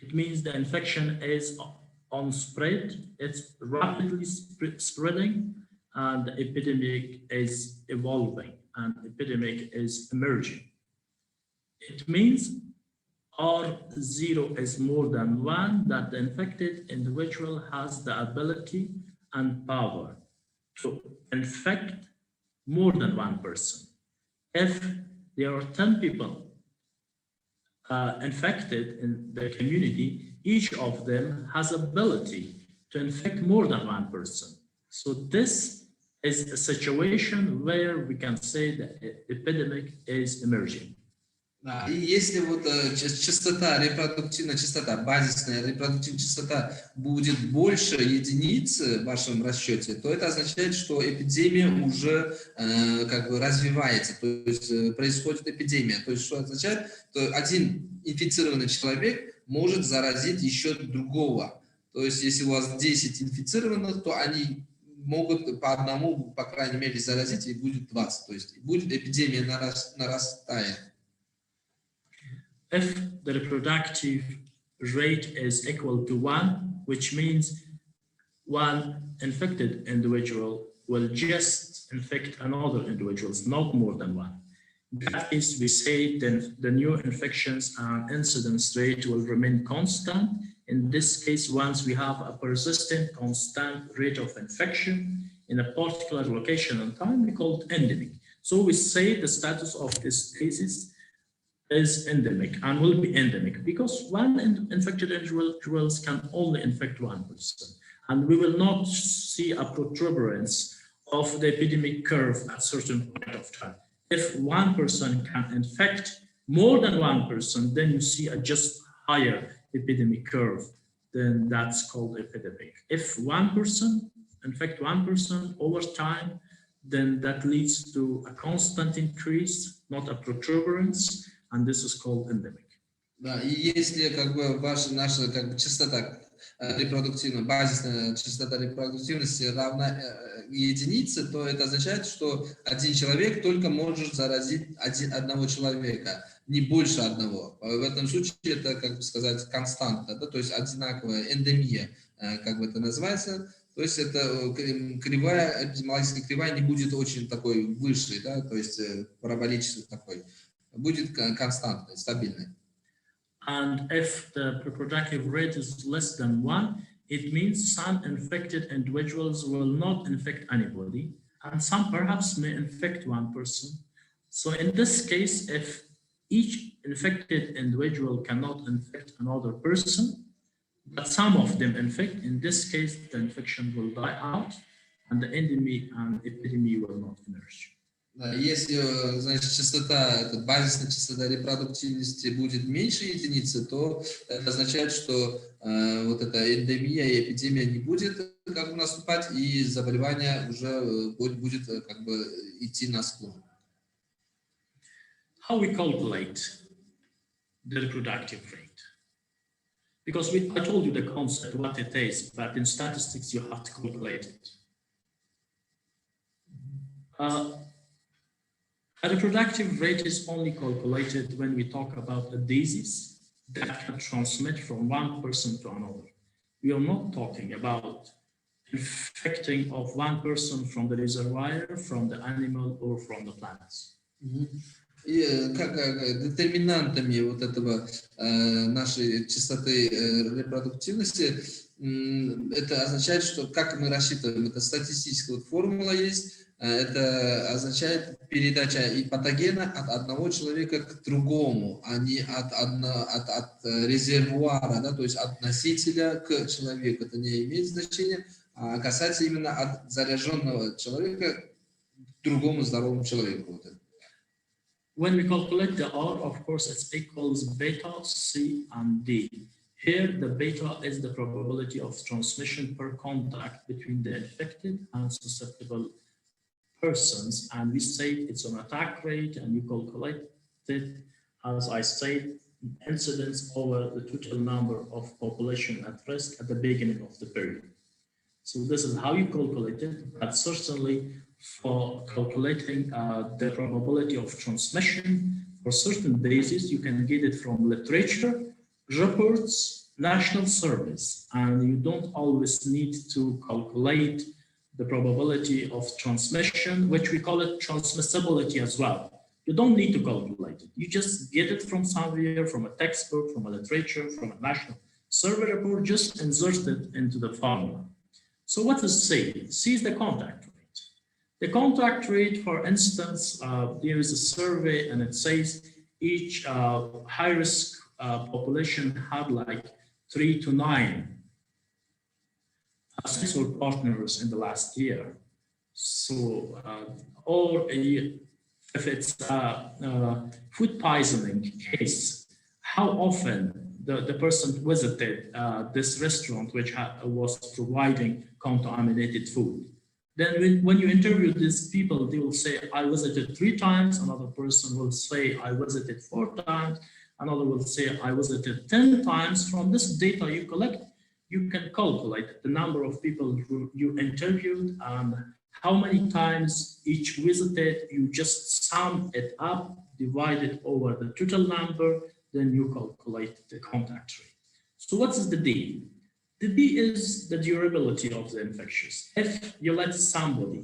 it means the infection is on spread, it's rapidly spreading, and the epidemic is evolving, and epidemic is emerging. It means R0 is more than one, that the infected individual has the ability and power to infect more than one person. If there are 10 people infected in the community, each of them has ability to infect more than one person. So this is a situation where we can say that epidemic is emerging. Да, и если вот частота, репродуктивная частота, базисная репродуктивная частота будет больше единицы в вашем расчете, то это означает, что эпидемия уже развивается, то есть происходит эпидемия. То есть что означает, что один инфицированный человек может заразить еще другого. То есть если у вас 10 инфицированных, то они могут по одному, по крайней мере, заразить, и будет 20. То есть будет эпидемия нарастает. If the reproductive rate is equal to 1, which means one infected individual will just infect another individual, not more than one. That is, we say then the new infections and incidence rate will remain constant. In this case, once we have a persistent, constant rate of infection in a particular location and time, we call it endemic. So we say the status of this disease is endemic and will be endemic because one infected individuals can only infect one person. And we will not see a protuberance of the epidemic curve at a certain point of time. If one person can infect more than one person, then you see a just higher epidemic curve, then that's called epidemic. If one person infect one person over time, then that leads to a constant increase, not a protuberance, and this is called endemic. Да, и если наша частота репродуктивная, базисная частота репродуктивности равна единице, то это означает, что один человек только может заразить одного человека, не больше одного. В этом случае это, константа, да, то есть одинаковая эндемия, это называется. То есть это кривая, эпидемиологическая кривая не будет очень такой высшей, да, то есть параболической такой, будет константной, стабильной. And if the reproductive rate is less than 1, it means some infected individuals will not infect anybody, and some perhaps may infect one person. So in this case, if each infected individual cannot infect another person, but some of them infect, in this case, the infection will die out, and the endemic and epidemic will not emerge. Если, значит, частота, базисная частота репродуктивности будет меньше единицы, то это означает, что вот эта эндемия и эпидемия не будет наступать, и заболевание уже будет идти на склон. How we calculate the reproductive rate? Because I told you the concept, what it is, but in statistics you have to calculate it. A reproductive rate is only calculated when we talk about a disease that can transmit from one person to another. We are not talking about infecting of one person from the reservoir, from the animal, or from the plants. И как детерминантами вот этого нашей частоты репродуктивности, это означает, что как мы рассчитываем, это статистическая вот формула есть, это означает передача и патогена от одного человека к другому, а не от резервуара, да, то есть от носителя к человеку. Это не имеет значения, а касается именно от зараженного человека к другому здоровому человеку. Вот это. When we calculate the R, of course, it equals beta, C, and D. Here, the beta is the probability of transmission per contact between the infected and susceptible persons, and we say it's an attack rate, and you calculate it, as I said, incidence over the total number of population at risk at the beginning of the period. So this is how you calculate it, but certainly for calculating the probability of transmission for certain bases, you can get it from literature, reports, national surveys, and you don't always need to calculate the probability of transmission, which we call it transmissibility as well. You don't need to calculate it. You just get it from somewhere, from a textbook, from a literature, from a national survey report, just insert it into the formula. So what is C? C is the contact rate. The contact rate, for instance, there is a survey and it says each high-risk population had like 3 to 9 sexual partners in the last year. So, or if it's food poisoning case, how often the person visited this restaurant which was providing contaminated food. Then when you interview these people, they will say, I visited 3 times. Another person will say, I visited 4 times. Another will say, I visited 10 times. From this data you collect, you can calculate the number of people who you interviewed and how many times each visited. You just sum it up, divide it over the total number, then you calculate the contact rate. So what is the D? The D is the durability of the infectious. If you let somebody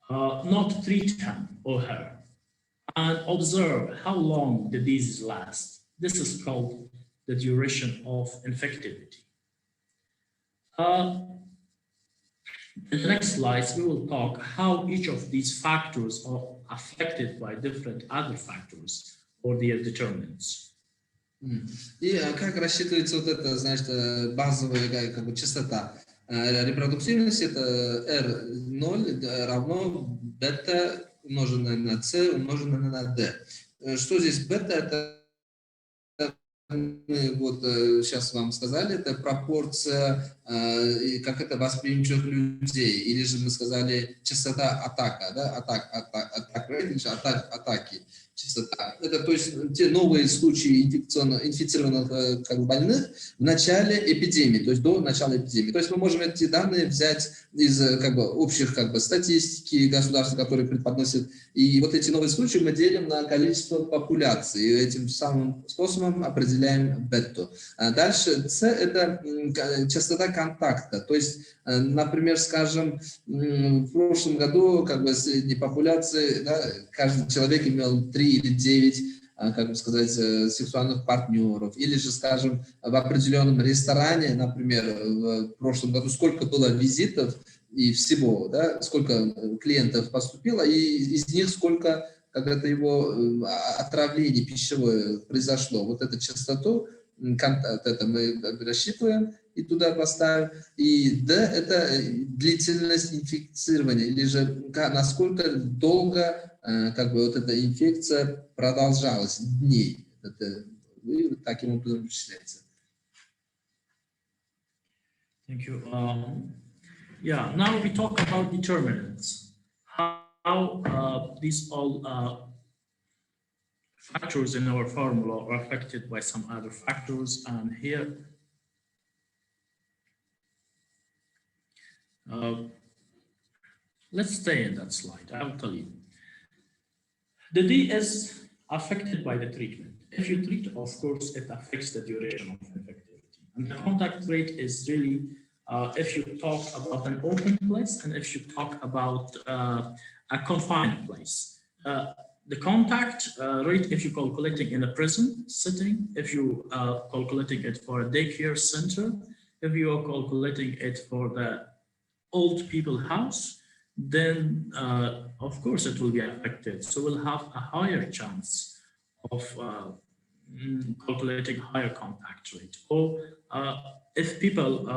not treat him or her and observe how long the disease lasts, this is called the duration of infectivity. In the next slides, we will talk how each of these factors are affected by different other factors or their determinants. И как рассчитывается вот это, значит, базовая как бы частота репродуктивности, это R0 равно бета умноженное на C умноженное на D. Что здесь бета? Это мы вот сейчас вам сказали, это пропорция, как это восприимчивых людей, или же мы сказали частота атака, да, атаки, частота. Это то есть те новые случаи инфицированных как бы, больных в начале эпидемии, то есть до начала эпидемии. То есть мы можем эти данные взять из как бы общих как бы статистики государств, которые преподносят, и вот эти новые случаи мы делим на количество популяции, и этим самым способом определяем бету. Дальше C – это частота контакта, то есть, например, скажем, в прошлом году как бы средней популяции, да, каждый человек имел 3 или 9, как бы сказать, сексуальных партнеров, или же, скажем, в определенном ресторане, например, в прошлом году сколько было визитов и всего, да, сколько клиентов поступило, и из них сколько когда-то его отравление пищевое произошло. Вот эту частоту, это мы рассчитываем и туда поставим. И D – это длительность инфицирования, или же насколько долго как бы вот эта инфекция продолжалась, дней. Это, и таким образом вычисляется. Thank you. Yeah, now we talk about determinants. How these all factors in our formula are affected by some other factors, and here let's stay in that slide. I'll tell you. The D is affected by the treatment. If you treat, of course, it affects the duration of infectivity. And the contact rate is really if you talk about an open place and if you talk about a confined place. The contact rate, if you're calculating in a prison setting, if you are calculating it for a daycare center, if you are calculating it for the old people house, then of course it will be affected. So we'll have a higher chance of calculating higher contact rate. Or if people,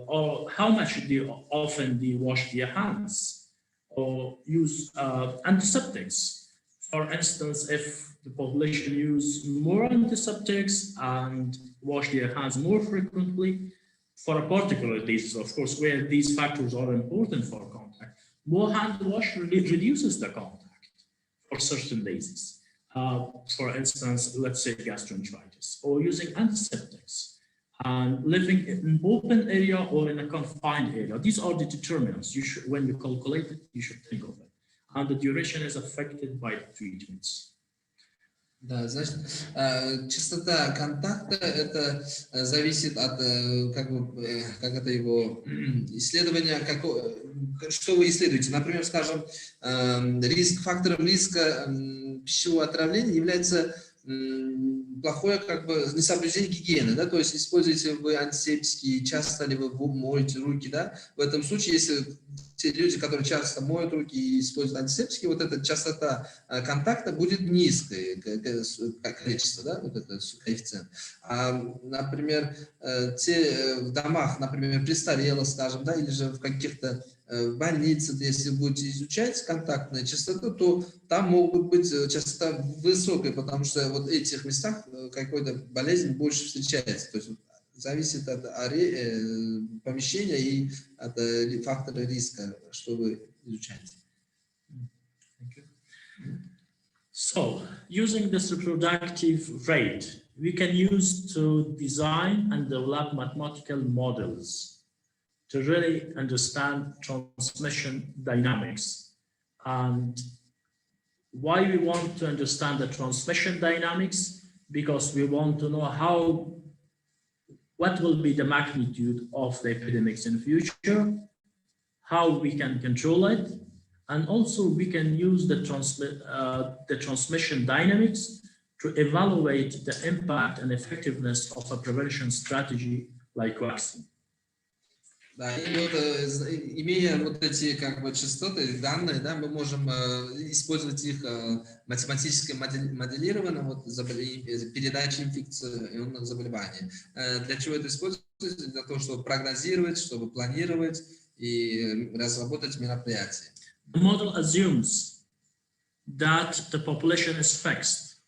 or how much they often they wash their hands or use antiseptics. For instance, if the population use more antiseptics and wash their hands more frequently for a particular disease, of course, where these factors are important for contact, more hand wash reduces the contact for certain diseases. For instance, let's say gastroenteritis, or using antiseptics and living in an open area or in a confined area. These are the determinants. You should, when you calculate it, you should think of it. And the duration is affected by treatments. Да, значит, частота контакта это зависит от как это его исследования, что вы исследуете. Например, скажем, фактором риска пищевого отравления является плохое несоблюдение гигиены, да, то есть используете вы антисептики, часто ли вы моете руки, да, в этом случае, если те люди, которые часто моют руки и используют антисептики, вот эта частота контакта будет низкая, количество, да, вот это коэффициент. Например, те в домах, например, престарелых, скажем, да, или же в каких-то в больнице, если будете изучать контактную частоту, то там могут быть частота высокая, потому что вот в этих местах какой-то болезнь больше встречается. То есть зависит от помещения и от фактора риска, что вы изучаете. So, using this reproductive rate, we can use to design and develop mathematical models to really understand transmission dynamics. And why we want to understand the transmission dynamics? Because we want to know what will be the magnitude of the epidemics in the future, how we can control it, and also we can use the transmission dynamics to evaluate the impact and effectiveness of a prevention strategy like vaccine. Да, и вот, имея вот эти частоты, данные, да, мы можем использовать их математически моделированно, вот, передачи инфекционных заболеваний. Для чего это используется? Для того, чтобы прогнозировать, чтобы планировать и разработать мероприятия. The model assumes that the population is fixed.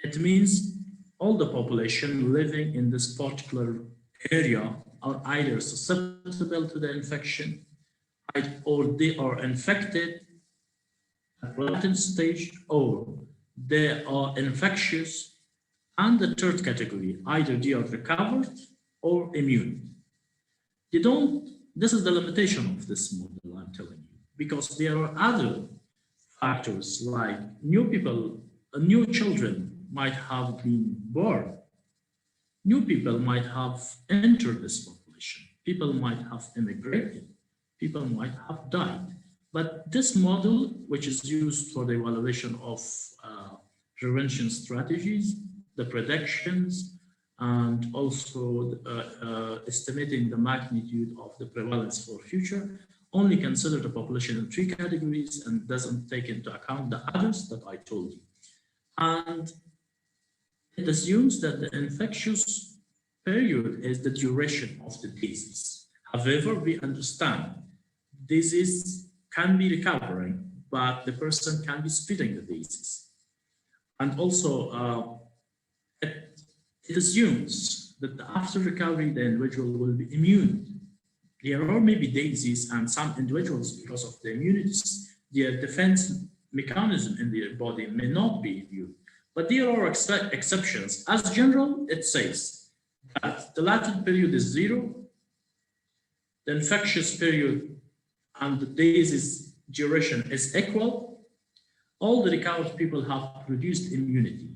It means all the population living in this particular area are either susceptible to the infection or they are infected at latent stage or they are infectious. And the third category, either they are recovered or immune. This is the limitation of this model, I'm telling you, because there are other factors like new children might have been born. New people might have entered this population. People might have immigrated. People might have died. But this model, which is used for the evaluation of prevention strategies, the predictions, and also estimating the magnitude of the prevalence for future, only consider the population in 3 categories and doesn't take into account the others that I told you. And it assumes that the infectious period is the duration of the disease. However, we understand disease can be recovering, but the person can be spreading the disease. And also, it assumes that after recovery, the individual will be immune. There are maybe diseases and some individuals, because of the immunity, their defense mechanism in their body may not be immune. But there are exceptions. As general, it says that the latent period is 0, the infectious period and the disease duration is equal. All the recovered people have produced immunity.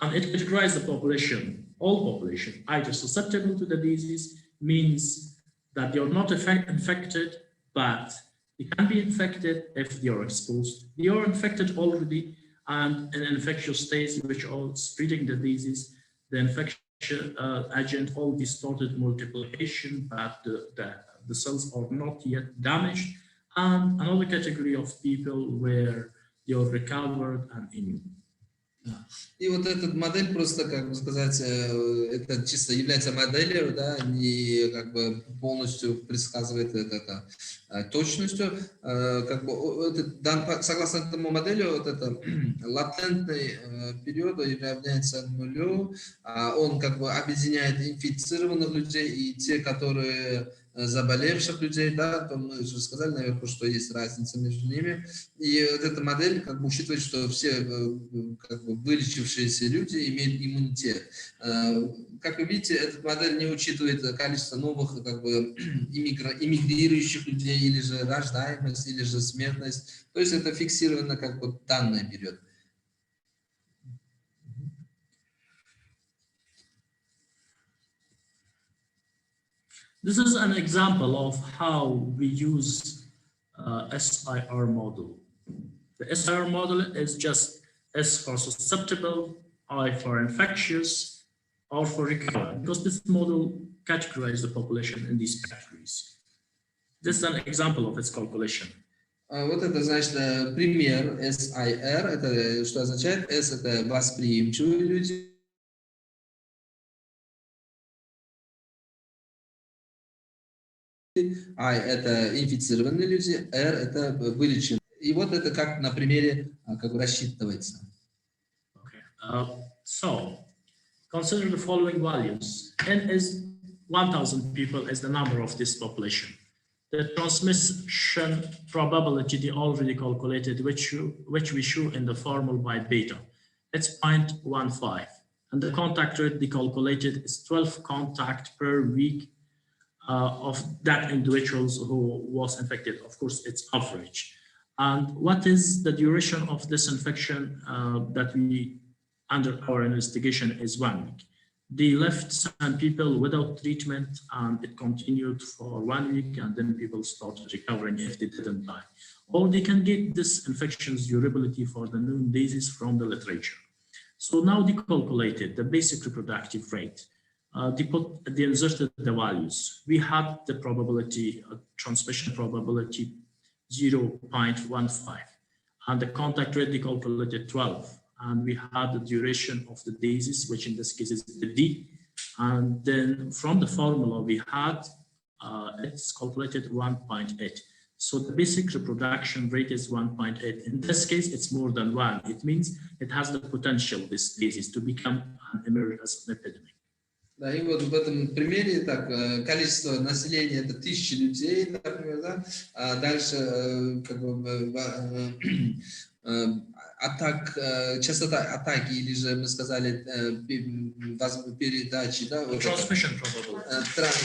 And it categorizes the population, all population, either susceptible to the disease, means that you're not infected, but you can be infected if you're exposed. You're infected already, and in infectious states, which are spreading the disease, the infection agent already started multiplication, but the cells are not yet damaged. And another category of people where you're recovered and immune. И вот эта модель просто, как бы сказать, это чисто является моделью, да, не как бы полностью предсказывает это точностью. Как бы, согласно этому моделю, вот это латентный период равняется нулю. Он как бы объединяет инфицированных людей и те, которые заболевших людей, да, то мы уже сказали наверху, что есть разница между ними. И вот эта модель как бы учитывает, что все как бы вылечившиеся люди имеют иммунитет. Как вы видите, эта модель не учитывает количество новых как бы иммигрирующих людей, или же рождаемость, или же смертность. То есть это фиксировано как бы данные берет. This is an example of how we use SIR model. The SIR model is just S for susceptible, I for infectious, R for recurrent, because this model categorizes the population in these categories. This is an example of its calculation. Вот это значит пример SIR, это что означает? S это восприимчивые люди. I это инфицированные люди, R это вылеченные. И вот это как на примере как бы рассчитывается. Okay. So, consider the following values. N is 1,000 people is the number of this population. The transmission probability they already calculated, which we show in the formula by beta. It's 0.15. And the contact rate they calculated is 12 contact per week of that individuals who was infected. Of course, it's average. And what is the duration of this infection that we, under our investigation, is 1 week. They left some people without treatment, and it continued for 1 week, and then people started recovering if they didn't die. Or they can get this infection's durability for the known disease from the literature. So now they calculated the basic reproductive rate. They inserted the values. We had the probability, transmission probability 0.15, and the contact rate they calculated 12. And we had the duration of the disease, which in this case is the D. And then from the formula we had, it's calculated 1.8. So the basic reproduction rate is 1.8. In this case, it's more than 1. It means it has the potential, this disease, to become an emergence epidemic. Да, и вот в этом примере так, количество населения это 1000 людей, например, да, а дальше как бы частота атаки, или же мы сказали передачи, да, вот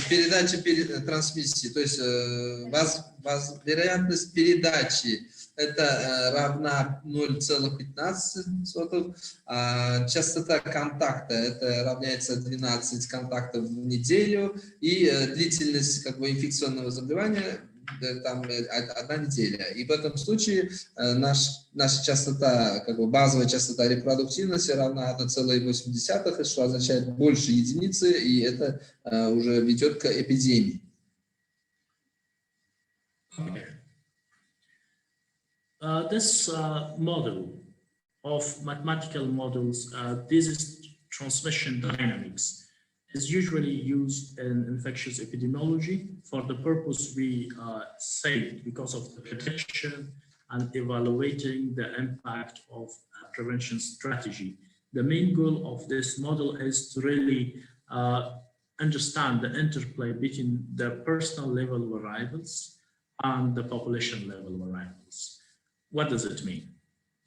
передача трансмиссии, то есть вероятность передачи это равна 0,15, а частота контакта это равняется 12 контактов в неделю, и длительность как бы инфекционного заболевания там 1 неделя. И в этом случае наша частота, как бы базовая частота репродуктивности равна 1,8, что означает больше единицы, и это уже ведет к эпидемии. Okay. This model of mathematical models, disease transmission dynamics, is usually used in infectious epidemiology for the purpose we say, because of the prediction and evaluating the impact of a prevention strategy. The main goal of this model is to really understand the interplay between the personal level variables and the population level variables. What does it mean?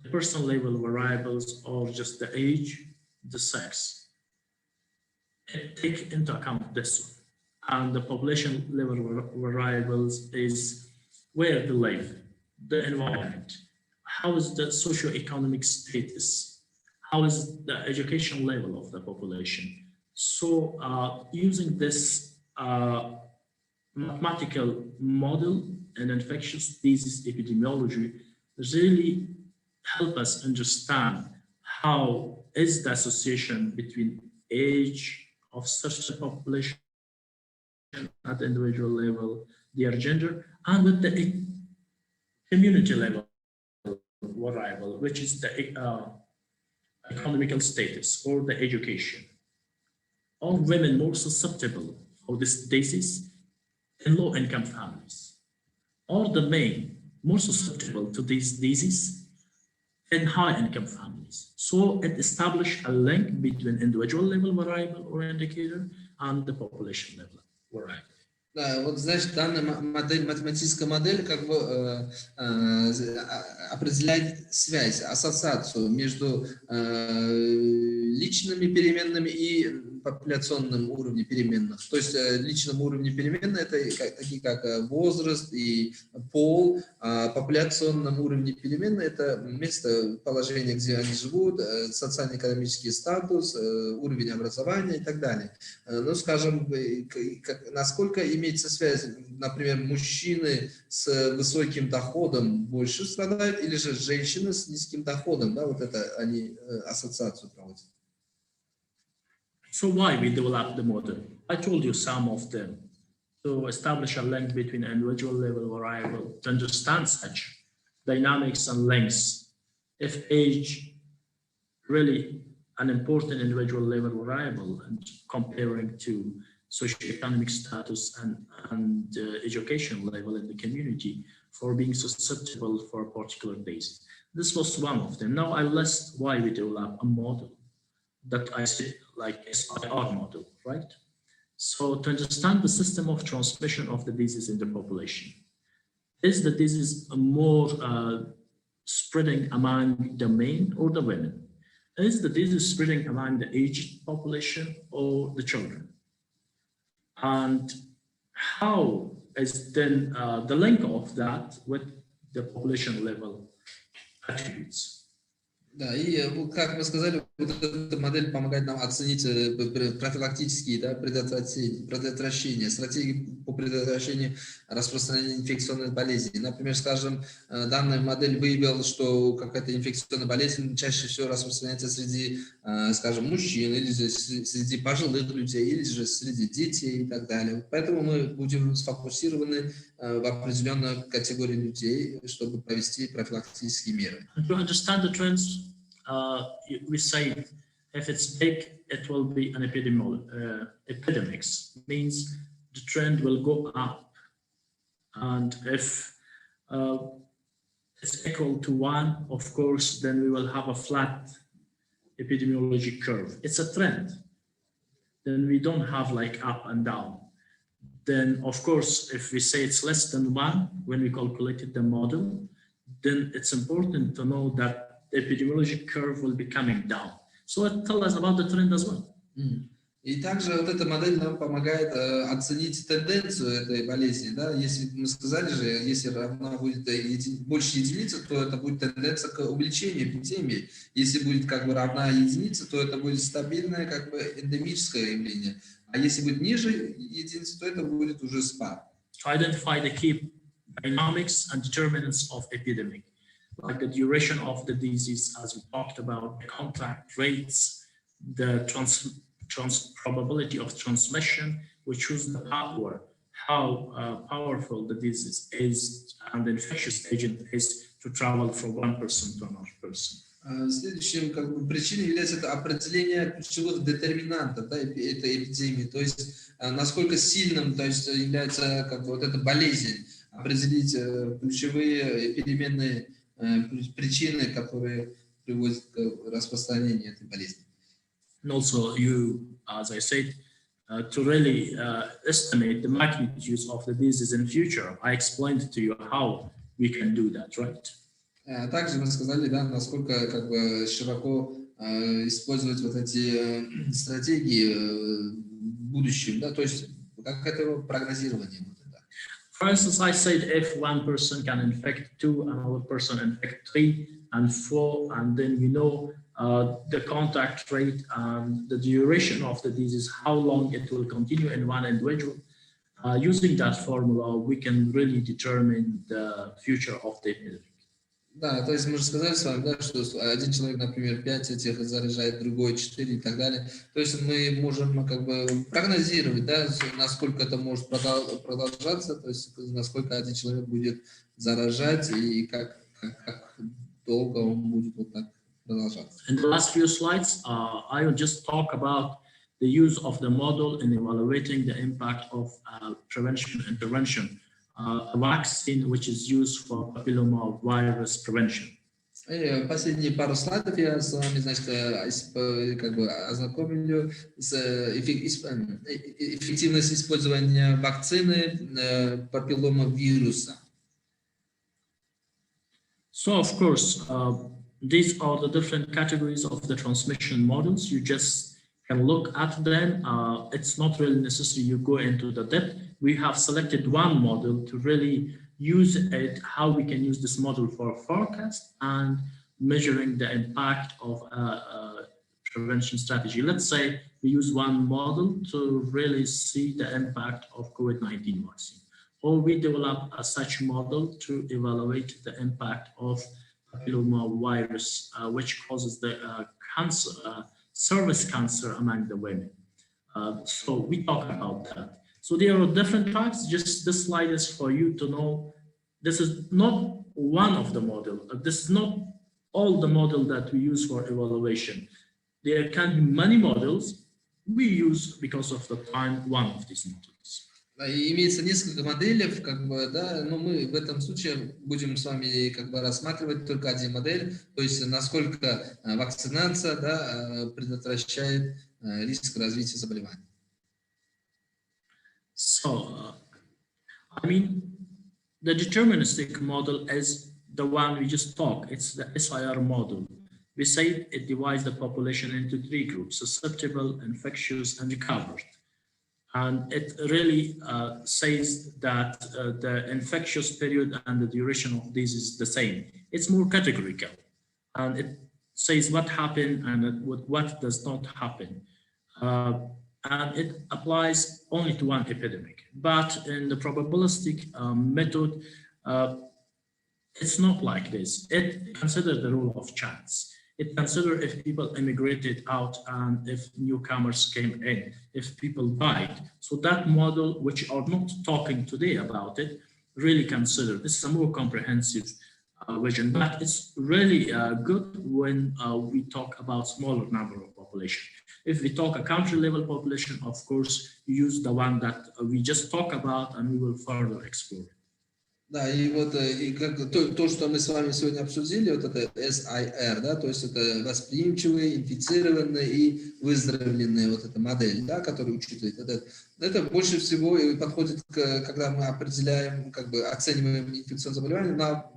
The personal level variables are just the age, the sex. Take into account this one. And the population level variables is where they live, the environment, how is the socioeconomic status, how is the education level of the population. So using this mathematical model and infectious disease epidemiology really help us understand how is the association between age of such a population at the individual level, their gender, and with the community level variable, which is the economical status or the education. Are women more susceptible for this disease in low-income families? Are the men more susceptible to this disease in high-income families? So it established a link between individual level variable or indicator and the population level variable. Да, вот значит, данная модель, математическая модель как бы определяет связь, ассоциацию между личными переменными и популяционным уровнем переменных. То есть личном уровне переменные это такие как возраст и пол, а популяционном уровне переменные это местоположение, где они живут, социально-экономический статус, уровень образования и так далее. Ну, скажем, насколько имеется связь, например, мужчины с высоким доходом больше страдают, или же женщины с низким доходом, да, вот это они ассоциацию проводят. So why we developed the model? I told you some of them. To establish a link between individual level variable, to understand such dynamics and links. If age really an important individual level variable and comparing to socioeconomic status and education level in the community for being susceptible for a particular disease. This was one of them. Now I list why we develop a model that I said like SIR model, right? So to understand the system of transmission of the disease in the population. Is the disease more spreading among the men or the women? Is the disease spreading among the aged population or the children? And how is then the link of that with the population level attributes? Да, и как мы сказали, вот эта модель помогает нам оценить профилактические, да, предотвращения, стратегии по предотвращению распространения инфекционных болезней. Например, скажем, данная модель выявила, что какая-то инфекционная болезнь чаще всего распространяется среди, скажем, мужчин, или же среди пожилых людей, или же среди детей и так далее. Поэтому мы будем сфокусированы в определенной категории людей, чтобы провести профилактические меры. To understand the trends, we say if it's big, it will be an epidemics, means the trend will go up. And if it's equal to 1, of course, then we will have a flat epidemiology curve. It's a trend. Then we don't have like up and down. Then, of course, if we say it's less than 1, when we calculated the model, then it's important to know that the epidemiologic curve will be coming down. So it tells us about the trend as well. И также вот эта модель нам помогает оценить тенденцию этой болезни. Да? Если мы сказали же, если равна будет больше единицы, то это будет тенденция к увеличению эпидемии. Если будет как бы равна единице, то это будет стабильное как бы эндемическое явление. А если будет ниже единицы, то это будет уже спад. To identify the key dynamics and determinants of epidemic, like the duration of the disease, as we talked about, the contact rates, the probability of transmission, we choose the power, how powerful the disease is and the infectious agent is to travel from one person to another person. Следующим как бы, причиной является это определение ключевых детерминантов, да, этой эпидемии, то есть насколько сильным, то есть, является как бы, вот эта болезнь, определить ключевые переменные причины, которые приводят к распространению этой болезни. And also you, as I said, to really estimate the magnitudes of the disease in future, I explained to you how we can do that, right? Также мы сказали, да, насколько как бы широко использовать вот эти стратегии в будущем, да, то есть как это прогнозирование. For instance, I said if one person can infect 2, another person infect 3 and 4, and then we know the contact rate and the duration of the disease, how long it will continue in one individual. using that formula, we can really determine the future of the epidemic. Да, то есть мы же сказали с вами, да, что один человек, например, 5 этих заражает, другой 4 и так далее. То есть мы можем как бы прогнозировать, да, насколько это может продолжаться, то есть насколько один человек будет заражать и как долго он будет вот так продолжаться. In the last few slides, I will just talk about the use of the model in evaluating the impact of prevention intervention. A vaccine which is used for papillomavirus prevention. Последние пару слайдов я с вами, значит, как бы ознакомлю с эффективностью использования вакцины папилломавируса. So, of course, these are the different categories of the transmission models. You just can look at them. It's not really necessary you go into the depth. We have selected one model to really use it, how we can use this model for forecast and measuring the impact of prevention strategy. Let's say we use one model to really see the impact of COVID-19 vaccine, or we develop such model to evaluate the impact of papillomavirus, which causes the cancer, cervix cancer among the women. So we talk about that. So there are different types. Just this slide is for you to know this is not one of the model. This is not all the model that we use for evaluation. There can be many models. We use, because of the time, one of these models. Имеется несколько моделей, как бы, да, но мы в этом случае будем с вами как бы рассматривать только один модель, то есть насколько вакцинация, да, предотвращает риск развития заболевания. So, I mean, the deterministic model is the one we just talked. It's the SIR model. We say it divides the population into 3 groups: susceptible, infectious, and recovered. And it really says that the infectious period and the duration of this is the same. It's more categorical, and it says what happened and what does not happen. And it applies only to one epidemic. But in the probabilistic method, it's not like this. It considers the rule of chance. It considers if people immigrated out and if newcomers came in, if people died. So that model, which are not talking today about it, really consider. This is a more comprehensive vision, but it's really good when we talk about smaller number of population. If we talk a country level population, of course, you use the one that we just talk about and we will further explore. Да, и вот и как то, что мы с вами сегодня обсудили, вот это SIR, да, то есть это восприимчивые, инфицированные и выздоровленные, вот эта модель, да, которая учитывает это больше всего подходит, когда мы определяем, как бы оцениваем инфекционные заболевания на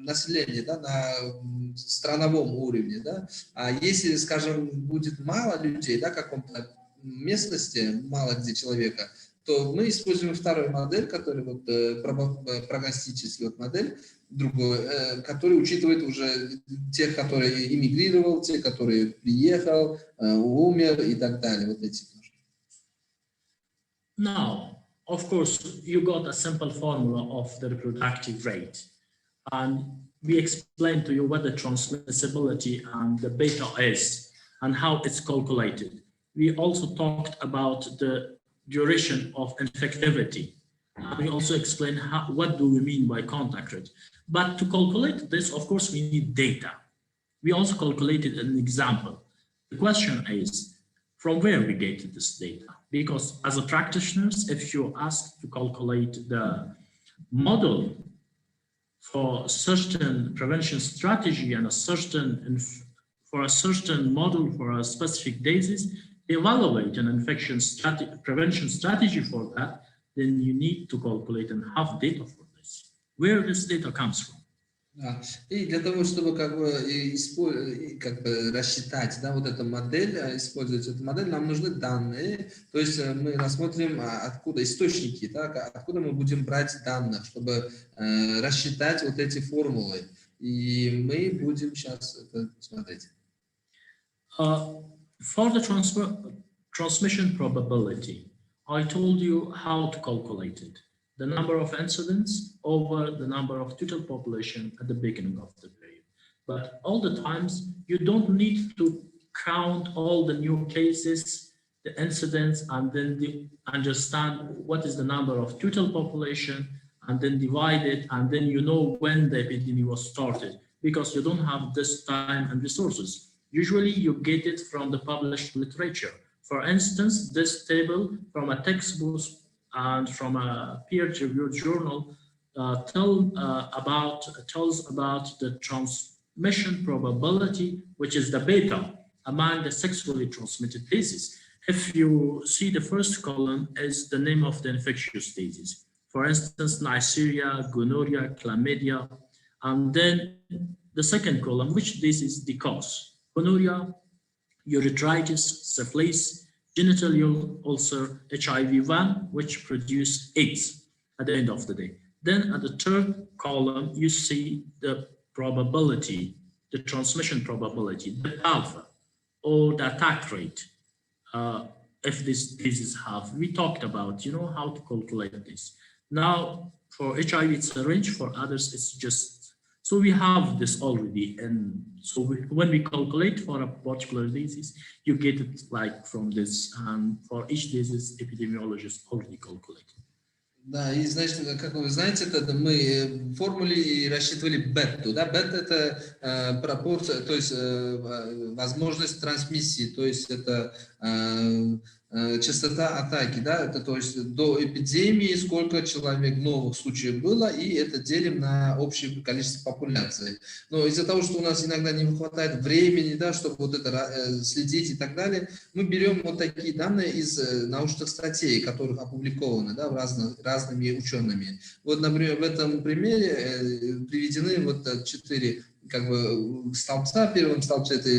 население, да, на страновом уровне, да. А если, скажем, будет мало людей, да, в каком-то местности, мало где человека, то мы используем вторую модель, которая вот прогностическая вот модель, другой, который учитывает уже тех, которые эмигрировал, тех, которые приехал, умер и так далее, вот эти. Now, of course, you got a simple formula of the reproductive rate, and we explained to you what the transmissibility and the beta is and how it's calculated. We also talked about the duration of infectivity. We also explained what do we mean by contact rate. But to calculate this, of course, we need data. We also calculated an example. The question is, from where we get this data? Because as a practitioners, if you ask to calculate the model for a certain prevention strategy and for a certain model for a specific disease, evaluate an infection prevention strategy for that, then you need to calculate and have data for this. Where this data comes from? Да. И для того, чтобы как бы рассчитать, да, вот эту модель, использовать эту модель, нам нужны данные. То есть мы рассмотрим, откуда источники, да, откуда мы будем брать данные, чтобы рассчитать вот эти формулы. И мы будем сейчас это смотреть. For the transmission probability, I told you how to calculate it. The number of incidents over the number of total population at the beginning of the period. But all the times, you don't need to count all the new cases, the incidents, and then understand what is the number of total population, and then divide it, and then you know when the epidemic was started, because you don't have this time and resources. Usually you get it from the published literature. For instance, this table from a textbook and from a peer-reviewed journal tells about the transmission probability, which is the beta, among the sexually transmitted diseases. If you see the first column is the name of the infectious disease. For instance, Neisseria, gonorrhea, chlamydia, and then the second column, which this is the cause. Gonorrhea, urethritis, syphilis, genital ulcer, HIV-1, which produce AIDS at the end of the day. Then at the third column, you see the probability, the transmission probability, the alpha, or the attack rate. If this disease have, we talked about, how to calculate this. Now, for HIV, it's a range. For others, it's just, so we have this already. And so when we calculate for a particular disease, you get it like from this. And for each disease, epidemiologists already calculate. Да, и значит, как вы знаете, это мы в формуле рассчитывали бетту. Да? Бетта – это пропорция, то есть возможность трансмиссии, то есть это частота атаки, да, это то есть до эпидемии сколько человек новых случаев было, и это делим на общее количество популяции. Но из-за того, что у нас иногда не хватает времени, да, чтобы вот это следить и так далее, мы берем вот такие данные из научных статей, которых опубликованы, да, разными учеными. Вот, например, в этом примере приведены вот 4 как бы столбца. В первом столбце это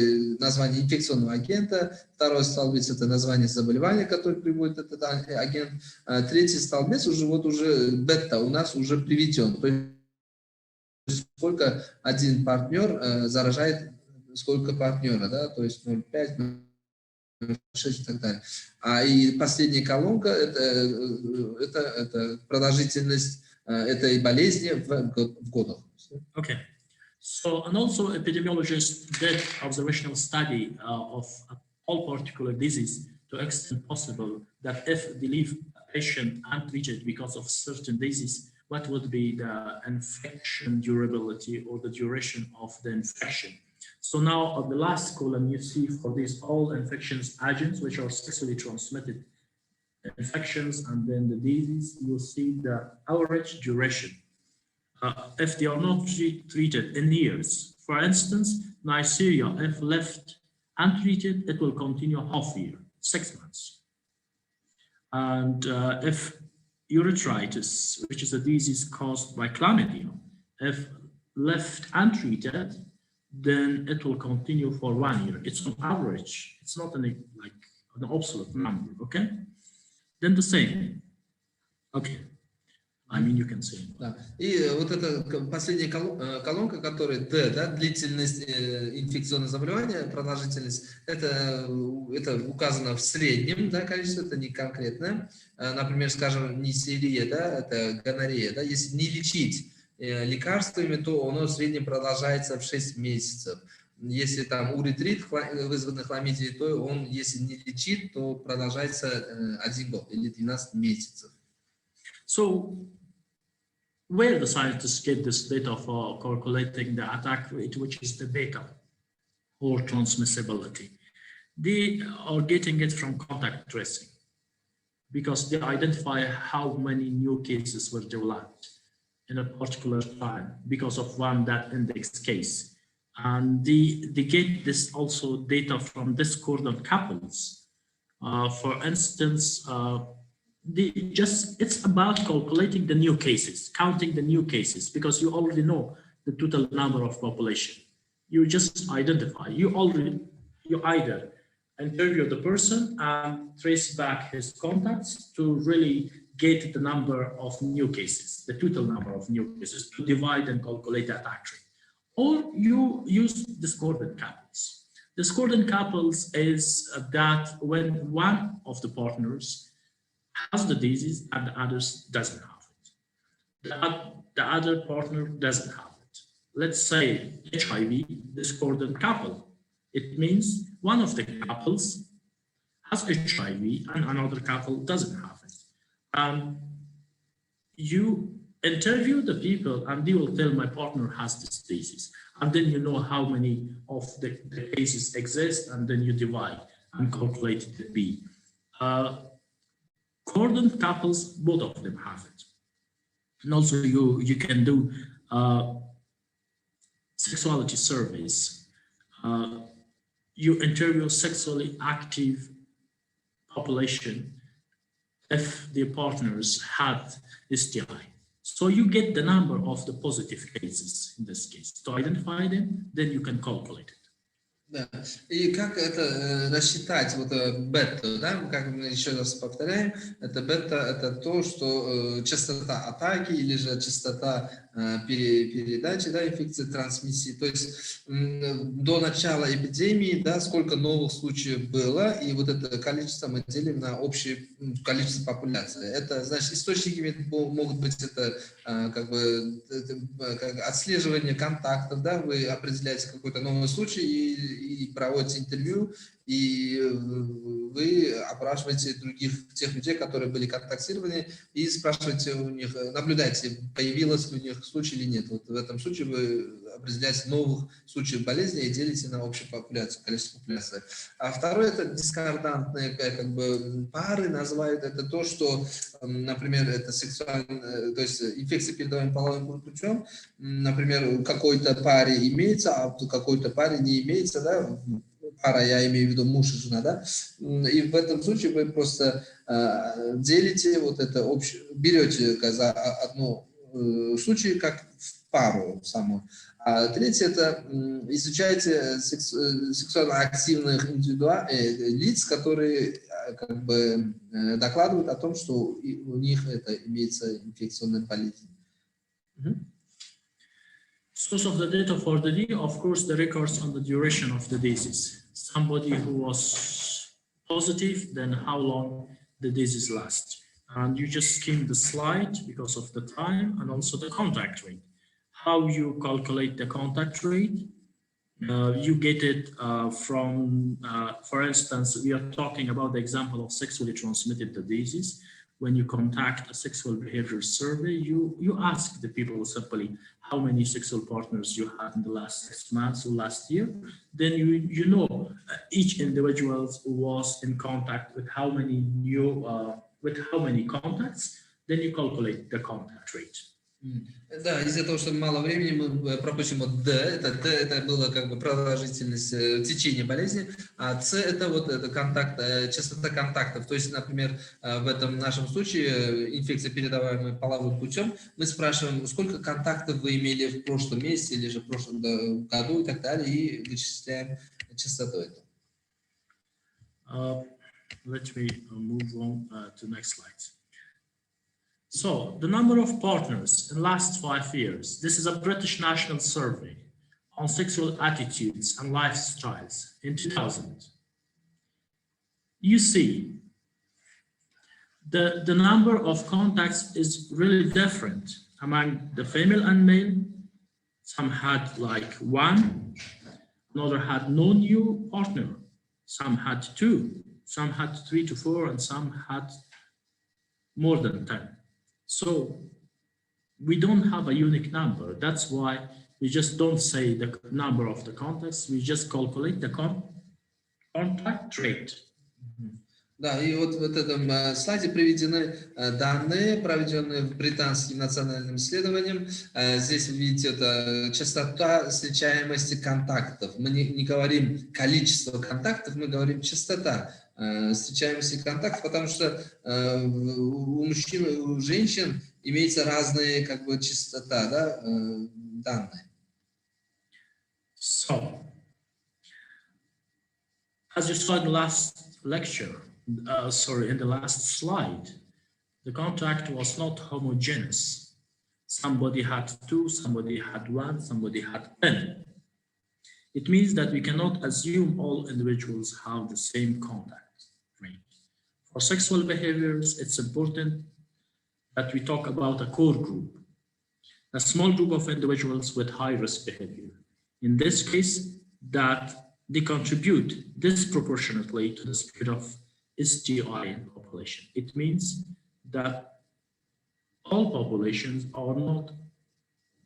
название инфекционного агента, второй столбец это название заболевания, которое приводит этот агент, третий столбец уже бета у нас уже приведен. То есть сколько один партнер заражает, сколько партнера, да, то есть 0,5, 0,6 и так далее. И последняя колонка это продолжительность этой болезни в годах. Okay. So, and also epidemiologists did observational study of all particular disease to extent possible that if they leave a patient untreated because of certain disease, what would be the infection durability or the duration of the infection. So now on the last column, you see for these all infectious agents, which are sexually transmitted infections, and then the disease, you'll see the average duration. If they are not treated in years. For instance, Neisseria, if left untreated, it will continue half year, 6 months. And if urethritis, which is a disease caused by chlamydia, if left untreated, then it will continue for 1 year. It's on average. It's not an absolute number, okay? Then the same. Okay. I mean, you can say. Да. И вот эта последняя колонка, которая D, да, длительность инфекционного заболевания, продолжительность, это указано в среднем, да, количество, это не конкретное. Например, скажем, Neisseria, да, это гонорея, да, если не лечить лекарствами, то оно в среднем продолжается в 6 месяцев. Если там уретрит, вызванный хламидией, то он, если не лечит, то продолжается 1 год или 12 месяцев. So, where the scientists get this data for calculating the attack rate, which is the beta or transmissibility? They are getting it from contact tracing because they identify how many new cases were developed in a particular time because of that index case. And they get this also data from discordant couples. For instance, it's about calculating the new cases, counting the new cases, because you already know the total number of population. You just identify, you either interview the person and trace back his contacts to really get the number of new cases, the total number of new cases, to divide and calculate the attack rate. Or you use discordant couples. Discordant couples is that when one of the partners has the disease and the others doesn't have it. The other partner doesn't have it. Let's say HIV discordant couple. It means one of the couples has HIV and another couple doesn't have it. You interview the people and they will tell my partner has this disease. And then you know how many of the cases exist, and then you divide and calculate the B. Cordon couples, both of them have it. And also you can do sexuality surveys. You interview sexually active population if their partners had STI. So you get the number of the positive cases in this case. To identify them, then you can calculate it. Да. И как это рассчитать, вот бета, да, как мы еще раз повторяем, это бета, это то, что частота атаки или же частота передачи, да, инфекции, трансмиссии, то есть до начала эпидемии, да, сколько новых случаев было, и вот это количество мы делим на общее количество популяции. Это, значит, источниками могут быть это как бы отслеживание контактов, да, вы определяете какой-то новый случай и проводите интервью, и вы опрашиваете тех людей, которые были контактированы, и спрашиваете у них, наблюдаете, появилось ли у них случай или нет. Вот в этом случае вы определяете новых случаев болезни и делите на общую популяцию, количество популяции. А второе, это дискордантные как бы пары, называют это то, что, например, это сексуальная, то есть инфекция, передаваемая половым путем, например, у какой-то паре имеется, а у какой-то паре не имеется, да, пара, я имею в виду муж и жена, да, и в этом случае вы просто делите вот это общее, берете за одну случай как в пару саму. А третье, это изучаете сексуально активных лиц, которые как бы докладывают о том, что у них это имеется инфекционная болезнь. Source of the data for the D, of course, the records on the duration of the disease. Somebody who was positive, then how long the disease lasts. And you just skim the slide because of the time, and also the contact rate. How you calculate the contact rate? You get it from, for instance, we are talking about the example of sexually transmitted diseases. When you contact a sexual behavior survey, you ask the people simply how many sexual partners you had in the last 6 months or last year. Then you know each individual was in contact with how many contacts. Then you calculate the contact rate. Да, из-за того, что мало времени, мы пропустим вот D, это было как бы продолжительность течения болезни, а C это вот это частота контактов. То есть, например, в этом нашем случае инфекция, передаваемая половым путем, мы спрашиваем, сколько контактов вы имели в прошлом месяце или же в прошлом году и так далее, и вычисляем частоту этого. Let me move on to next slide. So the number of partners in the last 5 years, this is a British national survey on sexual attitudes and lifestyles in 2000. You see, the number of contacts is really different among the female and male. Some had like 1, another had no new partner. Some had 2, some had 3 to 4, and some had more than 10. So we don't have a unique number. That's why we just don't say the number of the contacts. We just calculate the contact rate. Да, и вот в этом слайде приведены данные, проведенные британским национальным исследованием. Здесь вы видите, это частота встречаемости контактов. Мы не говорим количество контактов, мы говорим частота встречаемости контактов, потому что у мужчин и у женщин имеются разные как бы частота, да, данные. So, as you saw in the last lecture, in the last slide, the contact was not homogeneous. Somebody had 2, somebody had 1, somebody had 10. It means that we cannot assume all individuals have the same contact rate. For sexual behaviors, it's important that we talk about a core group, a small group of individuals with high-risk behavior. In this case, that they contribute disproportionately to the spread of STI in population. It means that all populations are not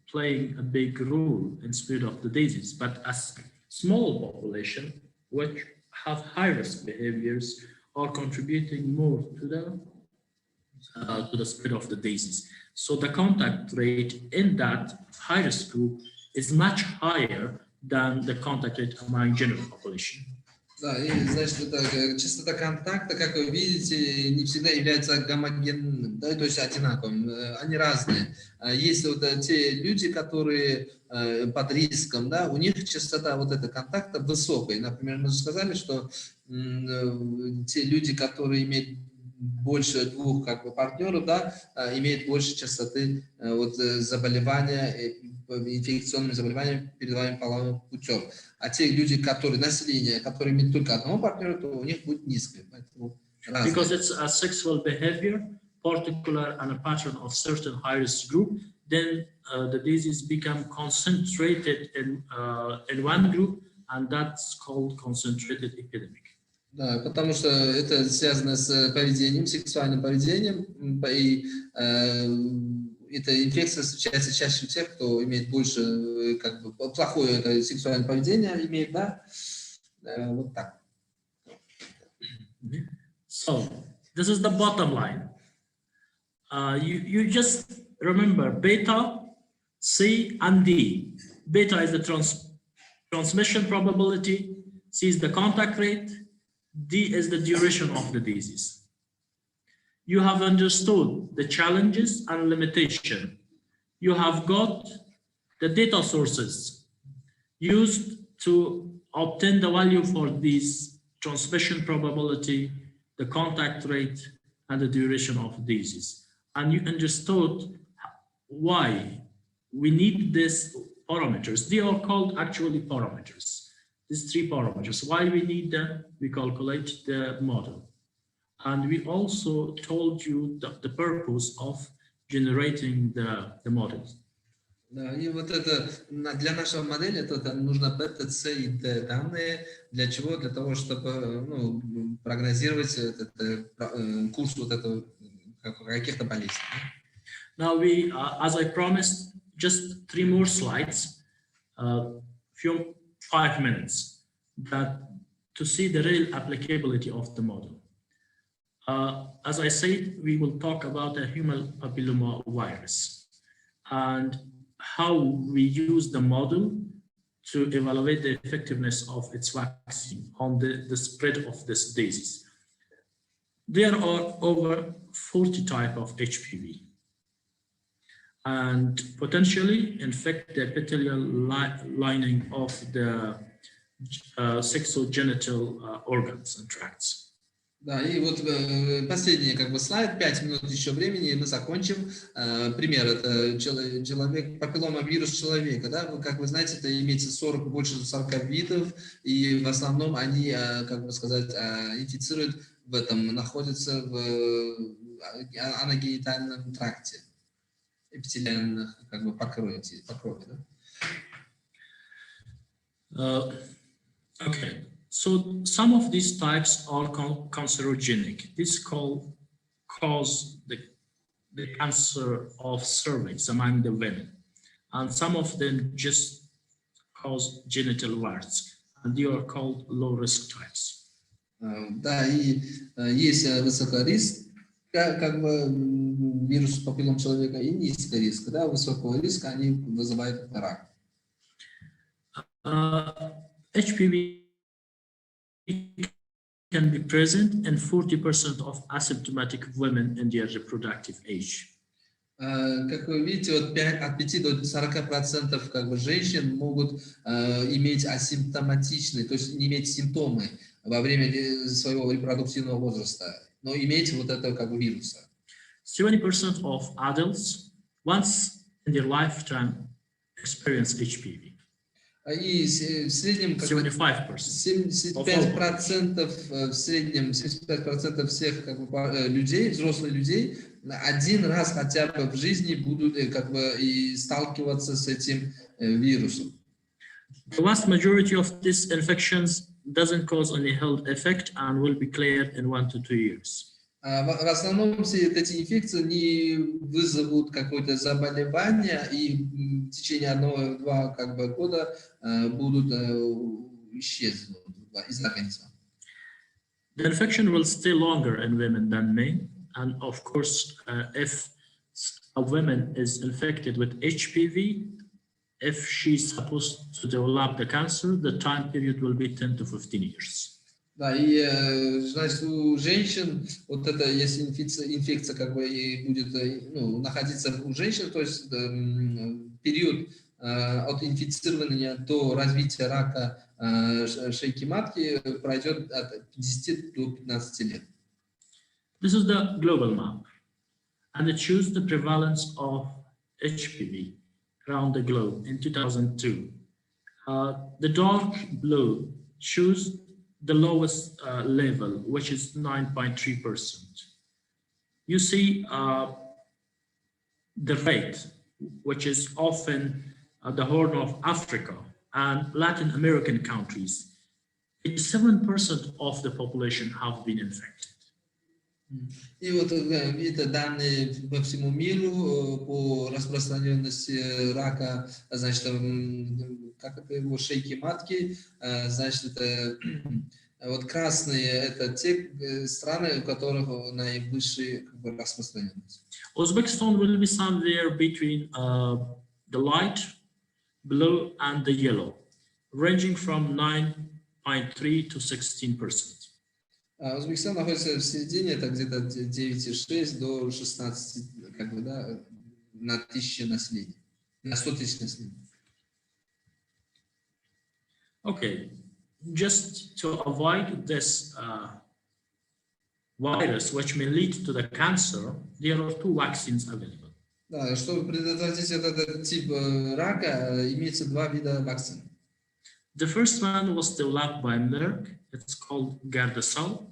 playing a big role in spread of the disease, but a small population which have high-risk behaviors are contributing more to the spread of the disease. So the contact rate in that high-risk group is much higher than the contact rate among general population. Да, и значит, это частота контакта, как вы видите, не всегда является гомогенным, да, то есть одинаковым, они разные. Есть вот те люди, которые под риском, да, у них частота вот этого контакта высокая. Например, мы же сказали, что те люди, которые имеют больше двух как бы партнеров, да, имеют больше частоты вот заболевания, инфекционными заболеваниями, передаваемыми половым путем. А те люди, которые население, которые имеют только одного партнера, то у них будет низкое. Because it's a sexual behavior, particular and a pattern of certain high-risk group, then the disease become concentrated in one group, and that's called concentrated epidemic. Да, потому что это связано с поведением, сексуальным поведением, и эта инфекция встречается чаще у тех, кто имеет больше, как бы, плохое это сексуальное поведение, имеет, да, вот так. So, this is the bottom line. You just remember beta, C, and D. Beta is the transmission probability, C is the contact rate, D is the duration of the disease. You have understood the challenges and limitation. You have got the data sources used to obtain the value for these transmission probability, the contact rate, and the duration of disease. And you understood why we need these parameters. They are called actually parameters. These three parameters. Why we need them? We calculate the model. And we also told you the purpose of generating the models. Да, и вот это для нашей модели это нужно бета, С и Д данные. Для чего? Для того, чтобы прогнозировать курс вот этого каких-то болезней. Now we, as I promised, just 3 more slides, 5 minutes, to see the real applicability of the model. As I said, we will talk about a human papilloma virus and how we use the model to evaluate the effectiveness of its vaccine on the spread of this disease. There are over 40 types of HPV and potentially infect the epithelial lining of the sexogenital organs and tracts. Да, и вот последний как бы слайд, 5 минут еще времени, и мы закончим. Пример, это человек, папилломавирус человека, да, как вы знаете, это имеется больше 40 видов, и в основном они, как бы сказать, инфицируют находятся в аногенитальном тракте, эпителиальных, как бы, покрове, да? Okay. So some of these types are cancerogenic. This cause the cancer of cervix among the women. And some of them just cause genital warts. And they are called low-risk types. Да, и есть высокий риск, как бы вирус папиллом человека, и низкий риск. Да, высокого риска они вызывают рак. HPV can be present in 40% of asymptomatic women in their reproductive age. Как вы видите, от 5 до 40% как бы женщин могут иметь асимптоматичные, то есть не иметь симптомы во время своего репродуктивного возраста, но иметь вот это как бы вируса. 70% of adults once in their lifetime experience HPV. И в среднем 75%. 75% в среднем 75% всех людей, взрослых людей, один раз хотя бы в жизни будут и сталкиваться с этим вирусом. The vast majority of these infections doesn't cause any health effect and will be cleared in 1 to 2 years. В основном все эти инфекции не вызовут какое-то заболевание и в течение 1-2 года будут исчезнут из организма. The infection will stay longer in women than men, and of course, if a woman is infected with HPV, if she's supposed to develop the cancer, the time period will be 10 to 15 years. Да, и значит, у женщин вот это, если инфекция и будет находиться у женщин, то есть период от инфицирования до развития рака шейки матки пройдет от 10 до 15 лет. This is the global map, and it shows the prevalence of HPV around the globe in 2002. The dark blue shows the lowest level, which is 9.3%. You see the rate, which is often the Horn of Africa and Latin American countries. 87% of the population have been infected. И вот это данные по всему миру по распространенности рака, значит, как это его шейки матки, значит, это вот красные это те страны, у которых наивысшая распространенность. Uzbekistan will be somewhere between the light blue and the yellow, ranging from 9.3 to 16%. Узбекистан находится в середине, это где-то 9,6 до 16, на 1000 населения, на 100 тысяч населения. Okay, just to avoid this virus, which may lead to the cancer, there are 2 vaccines available. Да, чтобы предотвратить этот тип рака, имеется 2 вида вакцин. The first one was developed by Merck. It's called Gardasil,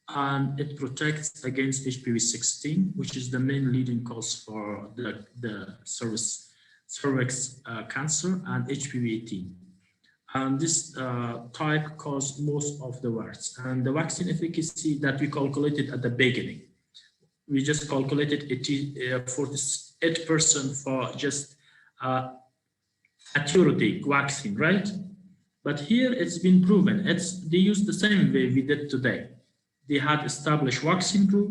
and it protects against HPV-16, which is the main leading cause for the cervix cancer, and HPV-18. And this type caused most of the worst. And the vaccine efficacy that we calculated at the beginning, we just calculated 48% for just a therapeutic vaccine, right? But here it's been proven. They use the same way we did today. They had established vaccine group.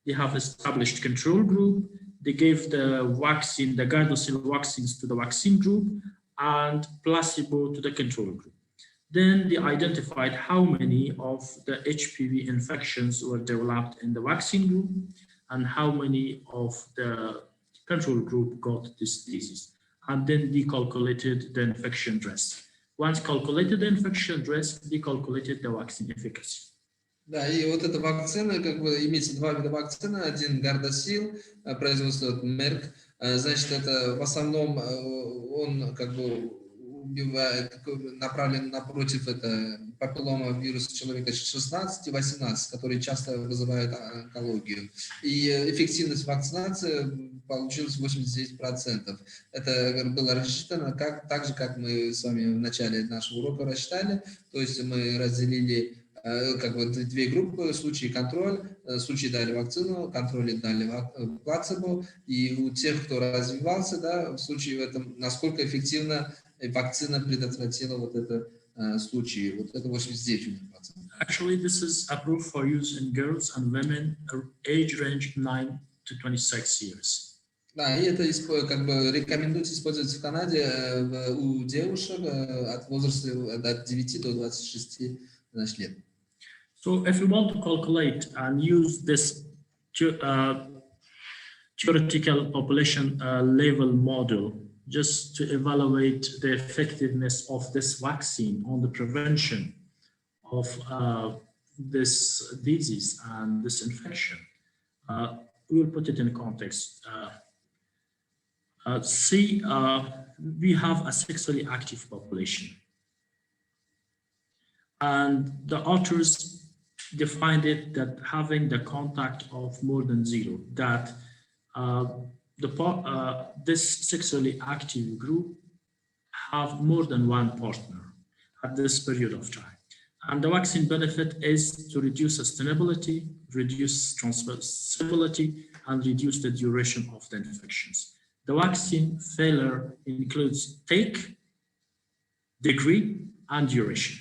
They have established control group. They gave the vaccine, the Gardasil vaccines to the vaccine group and placebo to the control group. Then they identified how many of the HPV infections were developed in the vaccine group and how many of the control group got this disease. And then they calculated the infection risk. Once calculated the infection risk, they calculated the vaccine efficacy. Да, и вот эта вакцина, имеется 2 вида вакцины. Один Gardasil, производство от Merck. Значит, это в основном он убивает, направлен напротив это папиллома вируса человека 16 и 18, которые часто вызывают онкологию. И эффективность вакцинации получилась 89%. Это было рассчитано так же, как мы с вами в начале нашего урока рассчитали. То есть мы разделили 2 группы: в случае контроль, в случае дали вакцину, контроле дали плацебо, и у тех, кто развивался, да, в случае этом, насколько эффективно вакцина предотвратила вот это случай, вот это 89%. Actually, this is approved for use in girls and women age range 9 to 26 years. Да, и это рекомендуется использовать в Канаде у девушек от возраста от 9 до 26 лет. So if you want to calculate and use this theoretical population level model just to evaluate the effectiveness of this vaccine on the prevention of this disease and this infection, we will put it in context. we have a sexually active population. And the authors defined it that having the contact of more than 0, that this sexually active group have more than one partner at this period of time. And the vaccine benefit is to reduce sustainability, reduce transmissibility, and reduce the duration of the infections. The vaccine failure includes take, degree, and duration.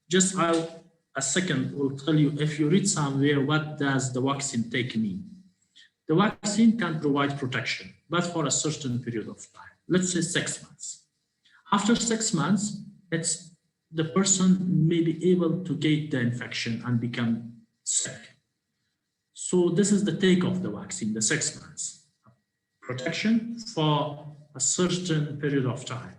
Just a second will tell you, if you read somewhere, what does the vaccine take mean? The vaccine can provide protection, but for a certain period of time. Let's say 6 months. After 6 months, the person may be able to get the infection and become sick. So this is the take of the vaccine, the 6 months. Protection for a certain period of time.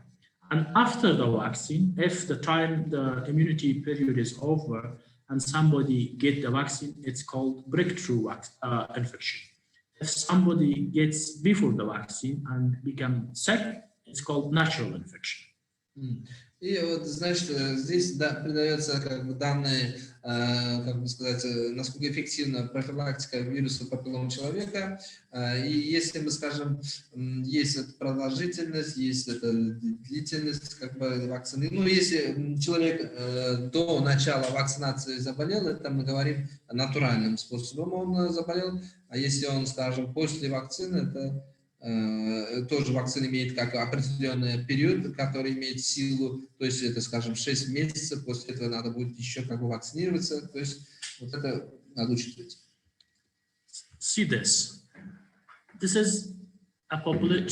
And after the vaccine, if the time the immunity period is over and somebody get the vaccine, it's called breakthrough infection. If somebody gets before the vaccine and become sick, it's called natural infection. И вот, значит, здесь придается как бы данные, как бы сказать, насколько эффективна профилактика вируса папиллома человека. И если мы скажем, есть эта продолжительность, есть эта длительность как бы вакцины. Ну, если человек до начала вакцинации заболел, это мы говорим натуральным способом он заболел. А если он, скажем, после вакцины, это тоже вакцина имеет как определенный период, который имеет силу, то есть это, скажем, 6 месяцев, после этого надо будет еще как бы вакцинироваться, то есть вот это надо учитывать. See this. This is a population.